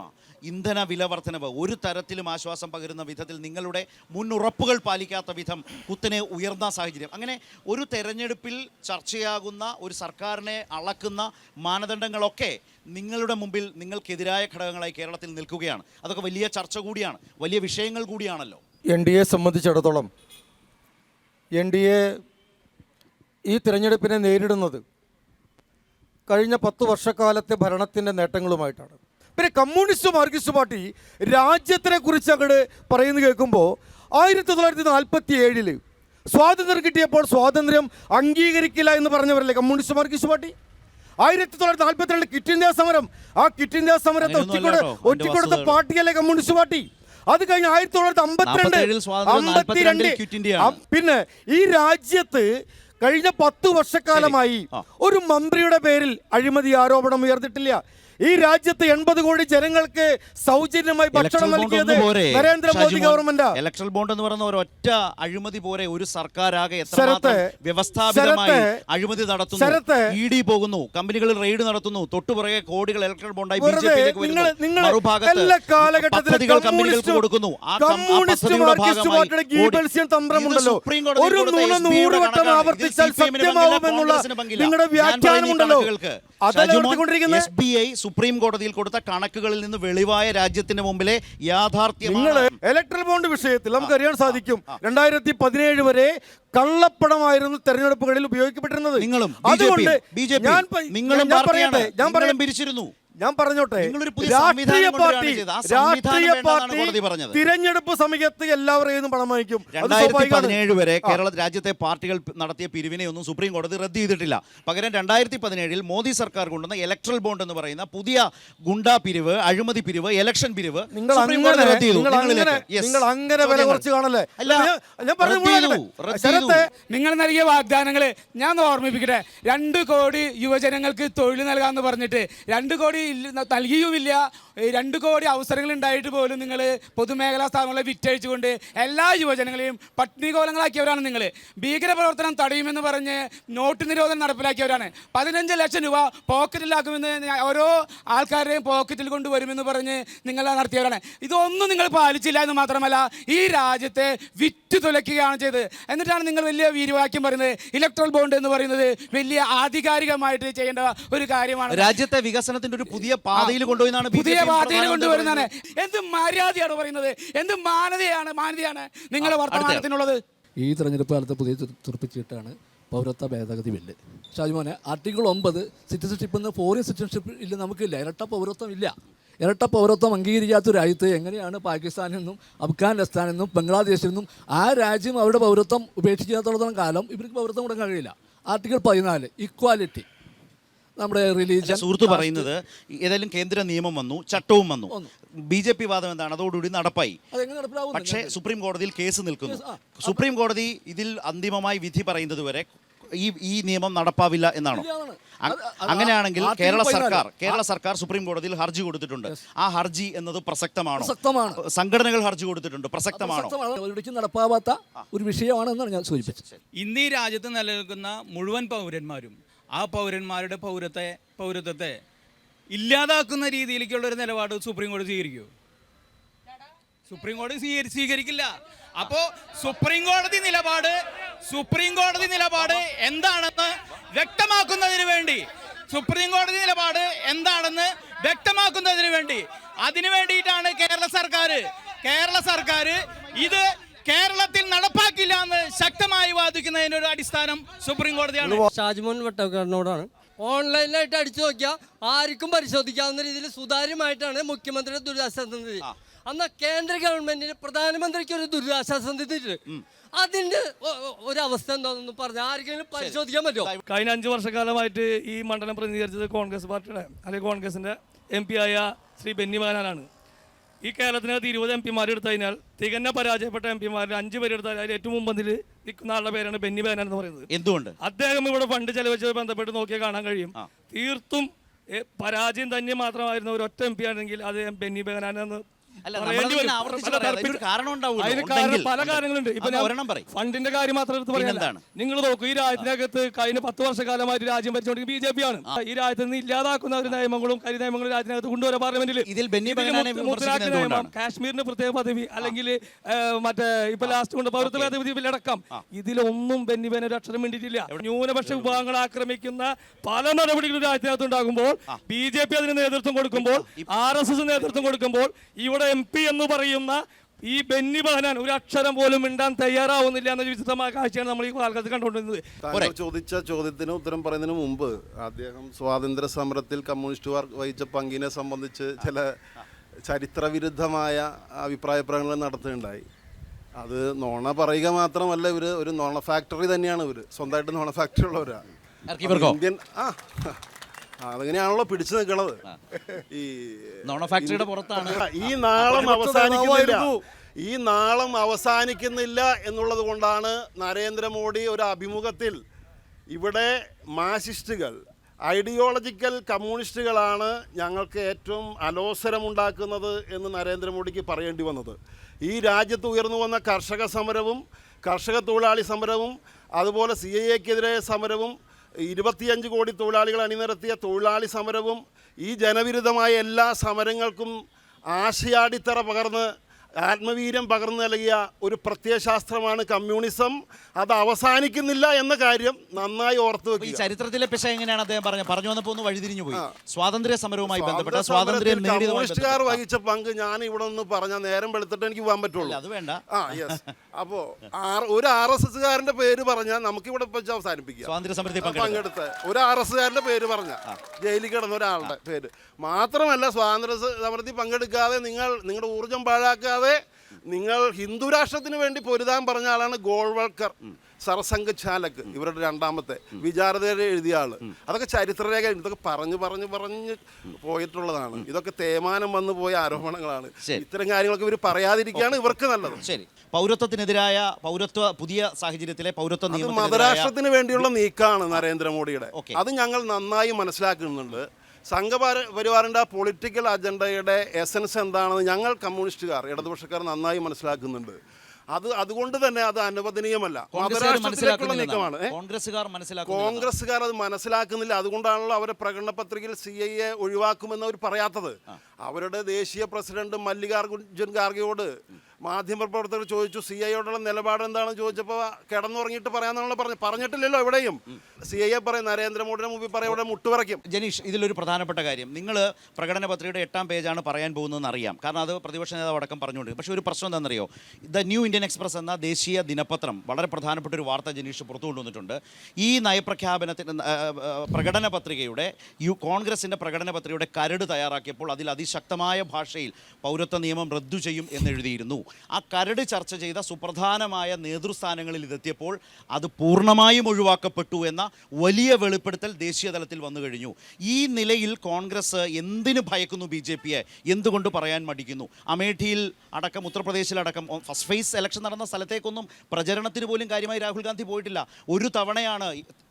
ഇന്ധന വില വർധനവ്, ഒരു തരത്തിലും ആശ്വാസം പകരുന്ന വിധത്തിൽ നിങ്ങളുടെ മുൻഉറപ്പുകൾ പാലിക്കാത്ത വിധം കുത്തനെ ഉയർന്ന സാഹചര്യം. അങ്ങനെ ഒരു തെരഞ്ഞെടുപ്പിൽ ചർച്ചയാകുന്ന ഒരു സർക്കാരിനെ അളക്കുന്ന മാനദണ്ഡങ്ങളൊക്കെ നിങ്ങളുടെ മുമ്പിൽ നിങ്ങൾക്കെതിരായ ഘടകങ്ങളായി കേരളത്തിൽ നിൽക്കുകയാണ്. അതൊക്കെ വലിയ ചർച്ച കൂടിയാണ്, വലിയ വിഷയങ്ങൾ കൂടിയാണല്ലോ. NDA സംബന്ധിച്ചിടത്തോളം NDA ഈ തിരഞ്ഞെടുപ്പിനെ നേരിടുന്നത് കഴിഞ്ഞ 10 വർഷക്കാലത്തെ ഭരണത്തിൻ്റെ നേട്ടങ്ങളുമായിട്ടാണ്. പിന്നെ കമ്മ്യൂണിസ്റ്റ് മാർക്സിസ്റ്റ് പാർട്ടി രാജ്യത്തിനെ കുറിച്ച് അങ്ങോട്ട് പറയുന്നത് കേൾക്കുമ്പോൾ 1947 സ്വാതന്ത്ര്യം കിട്ടിയപ്പോൾ സ്വാതന്ത്ര്യം അംഗീകരിക്കില്ല എന്ന് പറഞ്ഞവരല്ലേ communist marxist party. 1942 quit India സമരം, ആ ക്വിറ്റ് ഇന്ത്യ സമരത്തെ ഒറ്റിക്കൊടുത്ത പാർട്ടിയല്ലേ കമ്മ്യൂണിസ്റ്റ് പാർട്ടി. അത് കഴിഞ്ഞ് 1952 പിന്നെ ഈ രാജ്യത്ത് കഴിഞ്ഞ 10 വർഷക്കാലമായി ഒരു മന്ത്രിയുടെ പേരിൽ അഴിമതി ആരോപണം ഉയർന്നിട്ടില്ല. ഈ രാജ്യത്ത് 80 കോടി ജനങ്ങൾക്ക് സൗജന്യമായി ഭക്ഷണം നൽകിയത് നരേന്ദ്രമോദി ഗവൺമെന്റ്. ഇലക്ട്രൽ ബോണ്ട് എന്ന് പറയുന്ന ഒരൊറ്റ അഴിമതി പോരെ ഒരു സർക്കാരാകെ എത്രമാത്രം വ്യവസ്ഥാപിതമായി അഴിമതി നടത്തുന്നു. ED പോകുന്നു, കമ്പനികളിൽ റെയ്ഡ് നടത്തുന്നു, തൊട്ടുപുറകെ കോടികൾ ഇലക്ട്രൽ ബോണ്ടായി BJPയിലേക്ക് വരുന്നു, മറുഭാഗത്ത് പദ്ധതികൾ കമ്പനികൾക്ക് കൊടുക്കുന്നു. ആ പദ്ധതിയുടെ ഭാഗമായി തന്ത്രമുണ്ടല്ലോ, ഒരു 100 വട്ടം ആവർത്തിച്ചാൽ സത്യമാവുമെന്നുള്ള നിങ്ങളുടെ വ്യാഖ്യാനമുണ്ടല്ലോ. SBI സുപ്രീം കോടതിയിൽ കൊടുത്ത കണക്കുകളിൽ നിന്ന് വെളിവായ രാജ്യത്തിന് മുമ്പിലെ യാഥാർത്ഥ്യമാണ്. ഇലക്ട്രൽ ബോണ്ട് വിഷയത്തിൽ നമുക്കറിയാൻ സാധിക്കും 2017 വരെ കള്ളപ്പണമായിരുന്നു തെരഞ്ഞെടുപ്പുകളിൽ ഉപയോഗിക്കപ്പെട്ടിരുന്നത്. ഞാൻ പറഞ്ഞോട്ടെ, രാഷ്ട്രീയ പാർട്ടി തിരഞ്ഞെടുപ്പ് സമയത്ത് എല്ലാവരെയും പണം വാങ്ങിക്കും. 2017 വരെ കേരള രാജ്യത്തെ പാർട്ടികൾ നടത്തിയ പിരിവിനെ ഒന്നും സുപ്രീം കോടതി റദ്ദ് ചെയ്തിട്ടില്ല. പകരം 2017 മോദി സർക്കാർ കൊണ്ടുവന്ന ഇലക്ട്രൽ ബോണ്ട് എന്ന് പറയുന്ന പുതിയ ഗുണ്ടാ പിരിവ്, അഴിമതി പിരിവ്, ഇലക്ഷൻ പിരിവ് നിങ്ങൾ അങ്ങനെ വില കുറച്ച് കാണല്ലേ. നിങ്ങൾ നൽകിയ വാഗ്ദാനങ്ങള് ഞാൻ ഓർമ്മിപ്പിക്കട്ടെ. 2 കോടി യുവജനങ്ങൾക്ക് തൊഴിൽ നൽകാമെന്ന് പറഞ്ഞിട്ട് 2 കോടി നൽകിയുമില്ല. 2 കോടി അവസരങ്ങൾ ഉണ്ടായിട്ട് പോലും നിങ്ങൾ പൊതുമേഖലാ സ്ഥാപനങ്ങളെ വിറ്റഴിച്ചുകൊണ്ട് എല്ലാ യുവജനങ്ങളെയും പട്ടിണി കോലങ്ങളാക്കിയവരാണ്. നിങ്ങൾ ഭീകരപ്രവർത്തനം തടയുമെന്ന് പറഞ്ഞ് നോട്ട് നിരോധനം നടപ്പിലാക്കിയവരാണ്. 15 ലക്ഷം രൂപ പോക്കറ്റിലാക്കുമെന്ന് ഓരോ ആൾക്കാരുടെയും പോക്കറ്റിൽ കൊണ്ടുവരുമെന്ന് പറഞ്ഞ് നിങ്ങൾ നടത്തിയവരാണ്. ഇതൊന്നും നിങ്ങൾ പാലിച്ചില്ല എന്ന് മാത്രമല്ല ഈ രാജ്യത്തെ വിറ്റ് തുലയ്ക്കുകയാണ് ചെയ്തത്. എന്നിട്ടാണ് നിങ്ങൾ വലിയ വീരവാക്യം പറയുന്നത്. ഇലക്ട്രൽ ബോണ്ട് എന്ന് പറയുന്നത് വലിയ ആധികാരികമായിട്ട് ചെയ്യേണ്ട ഒരു കാര്യമാണ്. രാജ്യത്തെ വികസനത്തിന്റെ ഒരു പുതിയ പാതയിൽ കൊണ്ടുപോയി പുതിയ പാതയിൽ കൊണ്ടുവരുന്നതാണ്. എന്ത് മര്യാദയാണ് പറയുന്നത്, എന്ത് മാന്യതയാണ് നിങ്ങളുടെ വർത്തമാനത്തിനുള്ളത്. ഈ തെരഞ്ഞെടുപ്പ് കാലത്ത് പുതിയ തുറപ്പിച്ചിട്ടാണ് പൗരത്വ ഭേദഗതി ബില്ല്. ഷാജിമോനെ, ആർട്ടിക്കിൾ 9 സിറ്റിസൺഷിപ്പ് എന്ന് ഫോറിൻ സിറ്റിസൺഷിപ്പ് ഇല്ല, നമുക്കില്ല. ഇരട്ട പൗരത്വം ഇല്ല. ഇരട്ട പൗരത്വം അംഗീകരിക്കാത്ത രാജ്യത്ത് എങ്ങനെയാണ് പാകിസ്ഥാനിൽ നിന്നും അഫ്ഗാനിസ്ഥാനിൽ നിന്നും ബംഗ്ലാദേശിൽ നിന്നും ആ രാജ്യം അവരുടെ പൗരത്വം ഉപേക്ഷിക്കാത്തോളം കാലം ഇവർക്ക് പൗരത്വം കൊടുക്കാൻ കഴിയില്ല. Article 14 equality. നമ്മുടെ റിലീജിയൻ സുഹൃത്ത് പറയുന്നത് ഏതായാലും കേന്ദ്ര നിയമം വന്നു, ചട്ടവും വന്നു. BJP വാദം എന്താണ്? അതോടുകൂടി നടപ്പായി. പക്ഷേ സുപ്രീം കോടതിയിൽ കേസ് നിൽക്കുന്നു. സുപ്രീം കോടതി ഇതിൽ അന്തിമമായി വിധി പറയുന്നത് വരെ ഈ നിയമം നടപ്പാവില്ല എന്നാണോ? അങ്ങനെയാണെങ്കിൽ കേരള സർക്കാർ സുപ്രീം കോടതിയിൽ ഹർജി കൊടുത്തിട്ടുണ്ട്. ആ ഹർജി എന്നത് പ്രസക്തമാണോ? സംഘടനകൾ ഹർജി കൊടുത്തിട്ടുണ്ട്, പ്രസക്തമാണോ? നടപ്പാവാത്ത ഒരു വിഷയമാണ് എന്നാണ് ഞാൻ സൂചിപ്പിച്ചത്. ഇന്ന് ഈ രാജ്യത്ത് നിലനിൽക്കുന്ന മുഴുവൻ പൗരന്മാരും ആ പൗരന്മാരുടെ പൗരത്വത്തെ ഇല്ലാതാക്കുന്ന രീതിയിലേക്കുള്ളൊരു നിലപാട് സുപ്രീം കോടതി സ്വീകരിക്കുമോ? സുപ്രീം കോടതി സ്വീകരിക്കില്ല. അപ്പോൾ സുപ്രീം കോടതി നിലപാട് എന്താണെന്ന് വ്യക്തമാക്കുന്നതിന് വേണ്ടി അതിനു വേണ്ടിയിട്ടാണ് കേരള സർക്കാർ ഇത് കേരളത്തിൽ നടപ്പാക്കില്ല എന്ന് ശക്തമായി വാദിക്കുന്നതിനൊരു അടിസ്ഥാനം സുപ്രീം കോടതിയാണ്. ഷാജിമോൻ വട്ടക്കാരനോടാണ്. ഓൺലൈനായിട്ട് അടിച്ചു നോക്കിയാൽ ആർക്കും പരിശോധിക്കാവുന്ന രീതിയിൽ സുതാര്യമായിട്ടാണ് മുഖ്യമന്ത്രിയുടെ ദുരിതാശ്വാസ നിധി. അന്ന് കേന്ദ്ര ഗവൺമെന്റിന് പ്രധാനമന്ത്രിക്ക് ഒരു ദുരിതാശ്വാസ നിധി അതിന്റെ ഒരവസ്ഥ എന്താണെന്ന് പറഞ്ഞാൽ ആർക്കെങ്കിലും പരിശോധിക്കാൻ പറ്റുമോ? കഴിഞ്ഞ 5 വർഷക്കാലമായിട്ട് ഈ മണ്ഡലം പ്രതിനിധീകരിച്ചത് കോൺഗ്രസ് പാർട്ടിയുടെ അല്ലെങ്കിൽ കോൺഗ്രസിന്റെ MP ആയ ശ്രീ ബെന്നി ബെഹനാനാണ്. ഈ കേരളത്തിനകത്ത് 20 MP എടുത്തു കഴിഞ്ഞാൽ തികഞ്ഞ പരാജയപ്പെട്ട MP 5 പേരെടുത്താൽ അതിൽ ഏറ്റവും മുമ്പന്തിൽ നിൽക്കുന്ന ആളുടെ പേരാണ് ബെന്നി ബെഹനാൻ എന്ന് പറയുന്നത്. എന്തുകൊണ്ട്? അദ്ദേഹം ഇവിടെ ഫണ്ട് ചെലവഴിച്ചത് ബന്ധപ്പെട്ട് നോക്കിയാൽ കാണാൻ കഴിയും. തീർത്തും പരാജയം തന്നെ മാത്രമായിരുന്ന ഒരു ഒറ്റ MP ആണെങ്കിൽ അത് ബെന്നി ബെഹനാൻ എന്ന് പല കാര്യങ്ങളുണ്ട്. ഇപ്പൊ ഫണ്ടിന്റെ കാര്യം മാത്രം എടുത്ത് പറയാൻ നിങ്ങൾ നോക്കൂ, ഈ രാജ്യത്തിനകത്ത് കഴിഞ്ഞ 10 വർഷക്കാലമായിട്ട് രാജ്യം ഭരിച്ചുകൊണ്ടിരിക്കുന്ന BJP ആണ്. ഈ രാജ്യത്ത് നിന്ന് ഇല്ലാതാക്കുന്ന ഒരു നിയമങ്ങളും കരിനിയമങ്ങളും രാജ്യത്തിനകത്ത് കൊണ്ടുവരാൻ പാർലമെന്റിൽ നിയമം, കാശ്മീരിന് പ്രത്യേക പദവി, അല്ലെങ്കിൽ മറ്റേ ഇപ്പൊ ലാസ്റ്റ് കൊണ്ട് പൗരത്വ ഭേദഗതി ബില്ലടക്കം, ഇതിലൊന്നും ബെന്നി ബെഹനാൻ ഒരു അക്ഷരം വേണ്ടിയിട്ടില്ല. ന്യൂനപക്ഷ വിഭാഗങ്ങളെ ആക്രമിക്കുന്ന പല നടപടികളും രാജ്യത്തിനകത്ത് ഉണ്ടാകുമ്പോൾ, BJP അതിന് നേതൃത്വം കൊടുക്കുമ്പോൾ, RSS നേതൃത്വം കൊടുക്കുമ്പോൾ, ഇവിടെ MP എന്ന് പറയുന്ന ഈ ബെന്നി ബെഹനാൻ ഒരു അക്ഷരം പോലും മിണ്ടാൻ തയ്യാറാവുന്നില്ല എന്ന വിചിത്രമായ കാഴ്ചയാണ് നമ്മൾ ഈ കാലത്ത് കണ്ടുകൊണ്ടിരുന്നത്. താങ്കൾ ചോദിച്ച ചോദ്യത്തിന് ഉത്തരം പറയുന്നതിന് മുമ്പ് അദ്ദേഹം സ്വാതന്ത്ര്യ സമരത്തിൽ കമ്മ്യൂണിസ്റ്റുകാർ വഹിച്ച പങ്കിനെ സംബന്ധിച്ച് ചില ചരിത്രവിരുദ്ധമായ അഭിപ്രായ പ്രകടനങ്ങൾ നടത്തുകയുണ്ടായി. അത് നോണ പറയുക മാത്രമല്ല, ഒരു നോണ ഫാക്ടറി തന്നെയാണ്. സ്വന്തമായിട്ട് നോണ ഫാക്ടറി ഉള്ളവരാണ്. ഇന്ത്യൻ അതങ്ങനെയാണല്ലോ പിടിച്ചു നിൽക്കണത്. ഈ ഫാക്ടറിയുടെ പുറത്താണ് ഈ നാളം അവസാനിക്കുന്നില്ല എന്നുള്ളത് കൊണ്ടാണ് നരേന്ദ്രമോദി ഒരു അഭിമുഖത്തിൽ ഇവിടെ മാർക്സിസ്റ്റുകൾ, ഐഡിയോളജിക്കൽ കമ്മ്യൂണിസ്റ്റുകളാണ് ഞങ്ങൾക്ക് ഏറ്റവും അലോസരമുണ്ടാക്കുന്നത് എന്ന് നരേന്ദ്രമോദിക്ക് പറയേണ്ടി വന്നത്. ഈ രാജ്യത്ത് ഉയർന്നു വന്ന കർഷക സമരവും കർഷക തൊഴിലാളി സമരവും അതുപോലെ CAA-ക്കെതിരെ സമരവും 25 കോടി തൊഴിലാളികൾ അണിനിരത്തിയ തൊഴിലാളി സമരവും ഈ ജനവിരുദ്ധമായ എല്ലാ സമരങ്ങൾക്കും ആശയാടിത്തറ പകർന്ന് ആത്മവീര്യം പകർന്നു നൽകിയ ഒരു പ്രത്യയശാസ്ത്രമാണ് കമ്മ്യൂണിസം. അത് അവസാനിക്കുന്നില്ല എന്ന കാര്യം നന്നായി ഓർത്തു വെക്കുക. ഈ ചരിത്രത്തിലെ പിശ എങ്ങനെയാണ് അദ്ദേഹം പറഞ്ഞു വന്നപ്പോൾ ഒന്ന് വഴിതിരിഞ്ഞു പോയി. സ്വാതന്ത്ര്യ സമരവുമായി ബന്ധപ്പെട്ട സ്വാതന്ത്ര്യം കമ്മ്യൂണിസ്റ്റുകാർ വഹിച്ച പങ്ക് ഞാൻ ഇവിടെ ഒന്ന് പറഞ്ഞാൽ നേരം വെളുത്തിട്ട് എനിക്ക് പോകാൻ പറ്റുള്ളൂ. അത് വേണ്ട. അപ്പോൾ ഒരു RSSകാരന്റെ പേര് പറഞ്ഞാൽ നമുക്കിവിടെ വെച്ച് അവസാനിപ്പിക്കാം. സ്വാതന്ത്ര്യ സമരത്തിൽ പങ്കെടുത്ത ഒരു RSകാരന്റെ പേര് പറഞ്ഞാൽ ജയിലിൽ കിടന്ന ഒരാളുടെ പേര് മാത്രമല്ല, സ്വാതന്ത്ര്യ സമരത്തിൽ പങ്കെടുക്കാതെ നിങ്ങളുടെ ഊർജം പാഴാക്കാതെ നിങ്ങൾ ഹിന്ദു രാഷ്ട്രത്തിന് വേണ്ടി പൊരുതാൻ പറഞ്ഞ ആളാണ് ഗോൾവൾക്കർ, സർസംഘ് ചാലക്, ഇവരുടെ രണ്ടാമത്തെ വിചാരധര എഴുതിയ ആള്. അതൊക്കെ ചരിത്രരേഖ, ഇതൊക്കെ പറഞ്ഞു പോയിട്ടുള്ളതാണ്. ഇതൊക്കെ തേമാനം വന്നു പോയ ആരോപണങ്ങളാണ്. ഇത്തരം കാര്യങ്ങളൊക്കെ ഇവർ പറയാതിരിക്കുകയാണ് ഇവർക്ക് നല്ലത്. ശരി, പൗരത്വത്തിനെതിരായ പുതിയ സാഹചര്യത്തിലെ പൗരത്വ നിയമം മതരാഷ്ട്രത്തിന് വേണ്ടിയുള്ള നീക്കമാണ് നരേന്ദ്രമോദിയുടെ. അത് ഞങ്ങൾ നന്നായി മനസ്സിലാക്കുന്നുണ്ട്. സംഘപരിവാറിൻ്റെ പൊളിറ്റിക്കൽ അജണ്ടയുടെ എസൻസ് എന്താണെന്ന് ഞങ്ങൾ കമ്മ്യൂണിസ്റ്റുകാർ, ഇടതുപക്ഷക്കാർ നന്നായി മനസ്സിലാക്കുന്നുണ്ട്. അതുകൊണ്ട് തന്നെ അത് അനുവദനീയമല്ല. മതരാഷ്ട്രത്തിലേക്കുള്ള നീക്കമാണ്. കോൺഗ്രസ്സുകാർ അത് മനസ്സിലാക്കുന്നില്ല. അതുകൊണ്ടാണല്ലോ അവരെ പ്രകടന പത്രികയിൽ CAA ഒഴിവാക്കുമെന്ന് അവർ പറയാത്തത്. അവരുടെ ദേശീയ പ്രസിഡന്റ് മല്ലികാർജുൻ ഖാർഗെയോട് മാധ്യമപ്രവർത്തകർ ചോദിച്ചു CAA-യോടുള്ള നിലപാട് എന്താണെന്ന് ചോദിച്ചപ്പോൾ കിടന്നുറങ്ങിയിട്ട് പറയാമെന്നാണല്ലോ പറഞ്ഞിട്ടില്ലല്ലോ. എവിടെയും CAA പറയും, നരേന്ദ്രമോദിയുടെ മുമ്പിൽ പറയും, ഇവിടെ മുട്ടുപറയ്ക്കും. ജനീഷ്, ഇതിലൊരു പ്രധാനപ്പെട്ട കാര്യം, നിങ്ങൾ പ്രകടന പത്രികയുടെ 8ാം പേജാണ് പറയാൻ പോകുന്നതെന്ന് അറിയാം. കാരണം അത് പ്രതിപക്ഷ നേതാവ് അടക്കം പറഞ്ഞുകൊണ്ട്. പക്ഷേ ഒരു പ്രശ്നം എന്താണെന്നറിയോ, ദ ന്യൂ ഇന്ത്യൻ എക്സ്പ്രസ് എന്ന ദേശീയ ദിനപത്രം വളരെ പ്രധാനപ്പെട്ട ഒരു വാർത്ത ജനീഷ് പുറത്തു കൊണ്ടുവന്നിട്ടുണ്ട്. ഈ നയപ്രഖ്യാപനത്തിന് പ്രകടന പത്രികയുടെ കോൺഗ്രസിൻ്റെ പ്രകടന പത്രികയുടെ കരട് തയ്യാറാക്കിയപ്പോൾ അതിൽ അതിശക്തമായ ഭാഷയിൽ പൗരത്വ നിയമം റദ്ദു ചെയ്യും എന്നെഴുതിയിരുന്നു. ആ കരട് ചർച്ച ചെയ്ത സുപ്രധാനമായ നേതൃസ്ഥാനങ്ങളിൽ ഇതെത്തിയപ്പോൾ അത് പൂർണ്ണമായും ഒഴിവാക്കപ്പെട്ടു എന്ന വലിയ വെളിപ്പെടുത്തൽ ദേശീയ തലത്തിൽ വന്നു കഴിഞ്ഞു. ഈ നിലയിൽ കോൺഗ്രസ് എന്തിനു ഭയക്കുന്നു BJP-യെ, എന്തുകൊണ്ട് പറയാൻ മടിക്കുന്നു? അമേഠിയിൽ അടക്കം, ഉത്തർപ്രദേശിലടക്കം ഫസ്റ്റ് ഫേസ് ഇലക്ഷൻ നടന്ന സ്ഥലത്തേക്കൊന്നും പ്രചരണത്തിന് പോലും കാര്യമായി രാഹുൽ ഗാന്ധി പോയിട്ടില്ല. ഒരു തവണയാണ്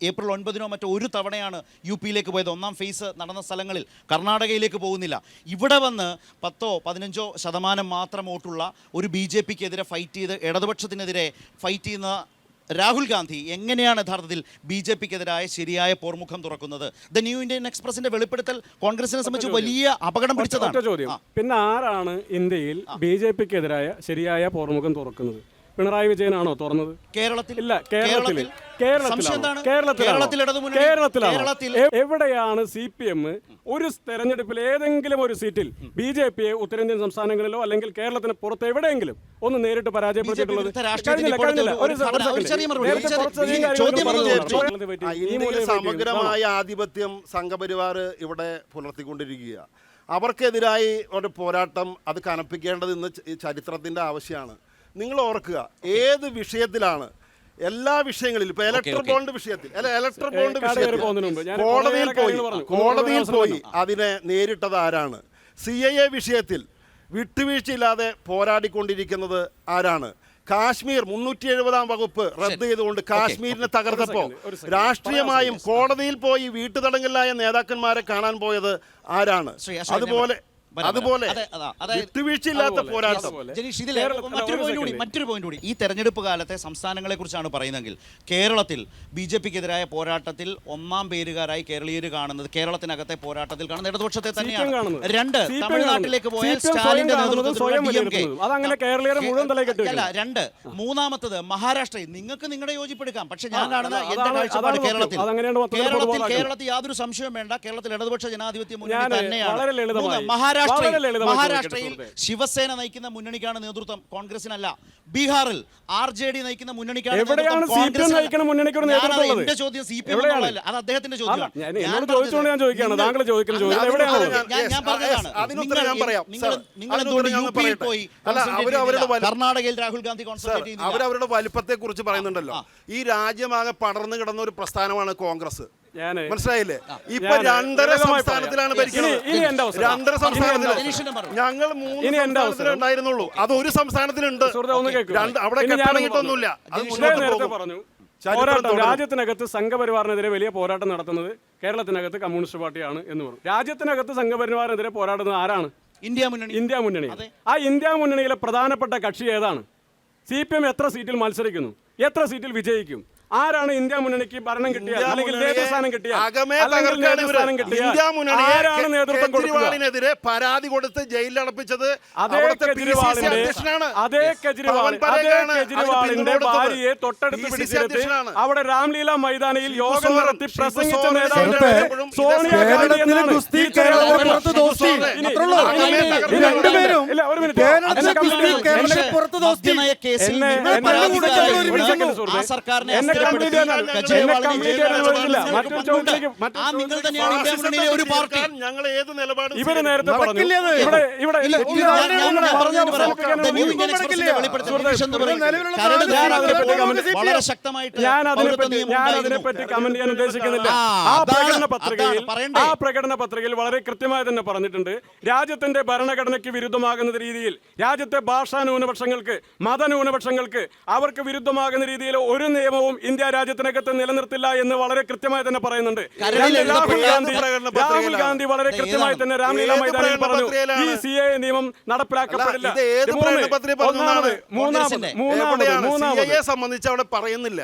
ഏപ്രിൽ 9-നോ മറ്റോ ഒരു തവണയാണ് UP-യിലേക്ക് പോയത്. 1ാം ഫേസ് നടന്ന സ്ഥലങ്ങളിൽ കർണാടകയിലേക്ക് പോകുന്നില്ല. ഇവിടെ വന്ന് 10-15% മാത്രം വോട്ടുള്ള ഒരു BJP-ക്കെതിരെ ഫൈറ്റ് ചെയ്ത് ഇടതുപക്ഷത്തിനെതിരെ ഫൈറ്റ് ചെയ്യുന്ന രാഹുൽ ഗാന്ധി എങ്ങനെയാണ് യഥാർത്ഥത്തിൽ BJP-ക്കെതിരായ ശരിയായ പോർമുഖം തുറക്കുന്നത്? ദ ന്യൂ ഇന്ത്യൻ എക്സ്പ്രസിന്റെ വെളിപ്പെടുത്തൽ കോൺഗ്രസിനെ സംബന്ധിച്ച് വലിയ അപകടം പിടിച്ചതാണ്. ചോദ്യം. പിന്നെ ആരാണ് ഇന്ത്യയിൽ BJP-ക്കെതിരായ ശരിയായ പോർമുഖം തുറക്കുന്നത്? പിണറായി വിജയനാണോ തുറന്നത്? കേരളത്തിൽ ഇല്ല, കേരളത്തിൽ എവിടെയാണ് CPM ഒരു തെരഞ്ഞെടുപ്പിൽ ഏതെങ്കിലും ഒരു സീറ്റിൽ BJP-യെ ഉത്തരേന്ത്യൻ സംസ്ഥാനങ്ങളിലോ അല്ലെങ്കിൽ കേരളത്തിന് പുറത്ത് എവിടെയെങ്കിലും ഒന്ന് നേരിട്ട് പരാജയപ്പെട്ടിട്ടുള്ളത്? സമഗ്രമായ ആധിപത്യം സംഘപരിവാർ ഇവിടെ പുലർത്തിക്കൊണ്ടിരിക്കുക. അവർക്കെതിരായി ഒരു പോരാട്ടം അത് കനപ്പിക്കേണ്ടത് ഇന്ന് ചരിത്രത്തിൻ്റെ ആവശ്യമാണ്. നിങ്ങൾ ഓർക്കുക, ഏത് വിഷയത്തിലാണ് എല്ലാ വിഷയങ്ങളിലും ഇപ്പൊ ഇലക്ട്രൽ ബോണ്ട് വിഷയത്തിൽ കോടതിയിൽ പോയി അതിനെ നേരിട്ടത് ആരാണ്? CAA വിഷയത്തിൽ വിട്ടുവീഴ്ചയില്ലാതെ പോരാടിക്കൊണ്ടിരിക്കുന്നത് ആരാണ്? കാശ്മീർ 370-ാം വകുപ്പ് റദ്ദ് ചെയ്തുകൊണ്ട് കാശ്മീരിനെ തകർത്തപ്പോൾ രാഷ്ട്രീയമായും കോടതിയിൽ പോയി വീട്ടുതടങ്കലിലായ നേതാക്കന്മാരെ കാണാൻ പോയത് ആരാണ്? അതുപോലെ വിട്ടുവീഴ്ചയില്ലാത്ത പോരാട്ടം. മറ്റൊരു പോയിന്റ് കൂടി, ഈ തെരഞ്ഞെടുപ്പ് കാലത്തെ സംസ്ഥാനങ്ങളെ കുറിച്ചാണ് പറയുന്നതെങ്കിൽ കേരളത്തിൽ BJP-ക്കെതിരായ പോരാട്ടത്തിൽ ഒന്നാം പേരുകാരായി കേരളീയർ കാണുന്നത്, കേരളത്തിനകത്തെ പോരാട്ടത്തിൽ കാണുന്നത് ഇടതുപക്ഷത്തെ തന്നെയാണ്. 2, തമിഴ്നാട്ടിലേക്ക് പോയാൽ സ്റ്റാലിന്റെ നേതൃത്വത്തിലുള്ള DMK. 2, മൂന്നാമത്തത് മഹാരാഷ്ട്രയിൽ. നിങ്ങൾക്ക് നിങ്ങളുടെ യോജിപ്പെടുക്കാം, പക്ഷെ ഞാൻ കാണുന്ന എന്റെ കാഴ്ചപ്പാട് കേരളത്തിൽ യാതൊരു സംശയവും വേണ്ട, കേരളത്തിൽ ഇടതുപക്ഷ ജനാധിപത്യ മുന്നണി തന്നെയാണ്. മഹാരാഷ്ട്രയിൽ ശിവസേന നയിക്കുന്ന മുന്നണിക്കാണ് നേതൃത്വം, കോൺഗ്രസിനല്ല. ബീഹാറിൽ RJD നയിക്കുന്ന മുന്നണിക്കാണ് നേതൃത്വം, എന്റെ ചോദ്യം CPM അല്ല, അത് അദ്ദേഹത്തിന്റെ ചോദ്യമാണ്. കർണാടകയിൽ രാഹുൽ ഗാന്ധി അവരവരുടെ വലിപ്പത്തെ കുറിച്ച് പറയുന്നുണ്ടല്ലോ. ഈ രാജ്യമാകെ പടർന്നു കിടന്ന ഒരു പ്രസ്ഥാനമാണ് കോൺഗ്രസ്. മനസ്സിലായില്ലേ? ഇപ്പൊ 2.5 സംസ്ഥാനത്തിലാണ് ഭരിക്കുന്നത്. 2.5 സംസ്ഥാനത്തില് ഞങ്ങൾ 3 സംസ്ഥാനത്തിലേ ഉണ്ടായിരുന്നുള്ളൂ. അത് ഒരു സംസ്ഥാനത്തിലുണ്ട്. അവിടെ കിട്ടൊന്നുമില്ല. രാജ്യത്തിനകത്ത് സംഘപരിവാറിനെതിരെ വലിയ പോരാട്ടം നടത്തുന്നത് കേരളത്തിനകത്ത് കമ്മ്യൂണിസ്റ്റ് പാർട്ടിയാണ് എന്ന് പറഞ്ഞു. രാജ്യത്തിനകത്ത് സംഘപരിവാറിനെതിരെ പോരാടുന്നത് ആരാണ്? ഇന്ത്യ മുന്നണി. ആ ഇന്ത്യ മുന്നണിയിലെ പ്രധാനപ്പെട്ട കക്ഷി ഏതാണ്? CPM എത്ര സീറ്റിൽ മത്സരിക്കുന്നു? എത്ര സീറ്റിൽ വിജയിക്കും? ആരാണ് ഇന്ത്യ മുന്നണിക്ക് ഭരണം കിട്ടിയ അല്ലെങ്കിൽ നേതൃസ്ഥാനം കിട്ടിയ ആരാണ് നേതൃത്വം കൊടുത്തതിനെതിരെ പരാതി കൊടുത്ത് ജയിലിൽ അടപ്പിച്ചത്? അതേ കെജ്രിവാളിന്റെ ഭാര്യയെ തൊട്ടടുത്ത് പിടിച്ചെടുത്ത് അവിടെ രാംലീല മൈതാനിയിൽ യോഗം നടത്തി പ്രസംഗിച്ച നേതാവിന്റെ സോണിയാഗാന്ധി എന്നാണ്. ഞങ്ങൾ ഏത് നിലപാട് ഇവര് നേരത്തെ പറഞ്ഞു ഞാൻ അതിനെപ്പറ്റി കമന്റ് ചെയ്യാൻ ഉദ്ദേശിക്കുന്നില്ല. ആ പ്രകടന പത്രികയിൽ വളരെ കൃത്യമായി തന്നെ പറഞ്ഞിട്ടുണ്ട്, രാജ്യത്തിന്റെ ഭരണഘടനയ്ക്ക് വിരുദ്ധമാകുന്ന രീതിയിൽ, രാജ്യത്തെ ഭാഷാ ന്യൂനപക്ഷങ്ങൾക്ക്, മതന്യൂനപക്ഷങ്ങൾക്ക് അവർക്ക് വിരുദ്ധമാകുന്ന രീതിയിൽ ഒരു നിയമവും ഇന്ത്യ രാജ്യത്തിനകത്ത് നിലനിർത്തില്ല എന്ന് വളരെ കൃത്യമായി തന്നെ പറയുന്നുണ്ട്. രാഹുൽ ഗാന്ധി വളരെ കൃത്യമായി തന്നെ രാംലീല മൈതാനിയിൽ പറഞ്ഞു, ഈ CAA നിയമം നടപ്പിലാക്കപ്പെടില്ല. മൂന്നാമത് സംബന്ധിച്ച് അവിടെ പറയുന്നില്ല.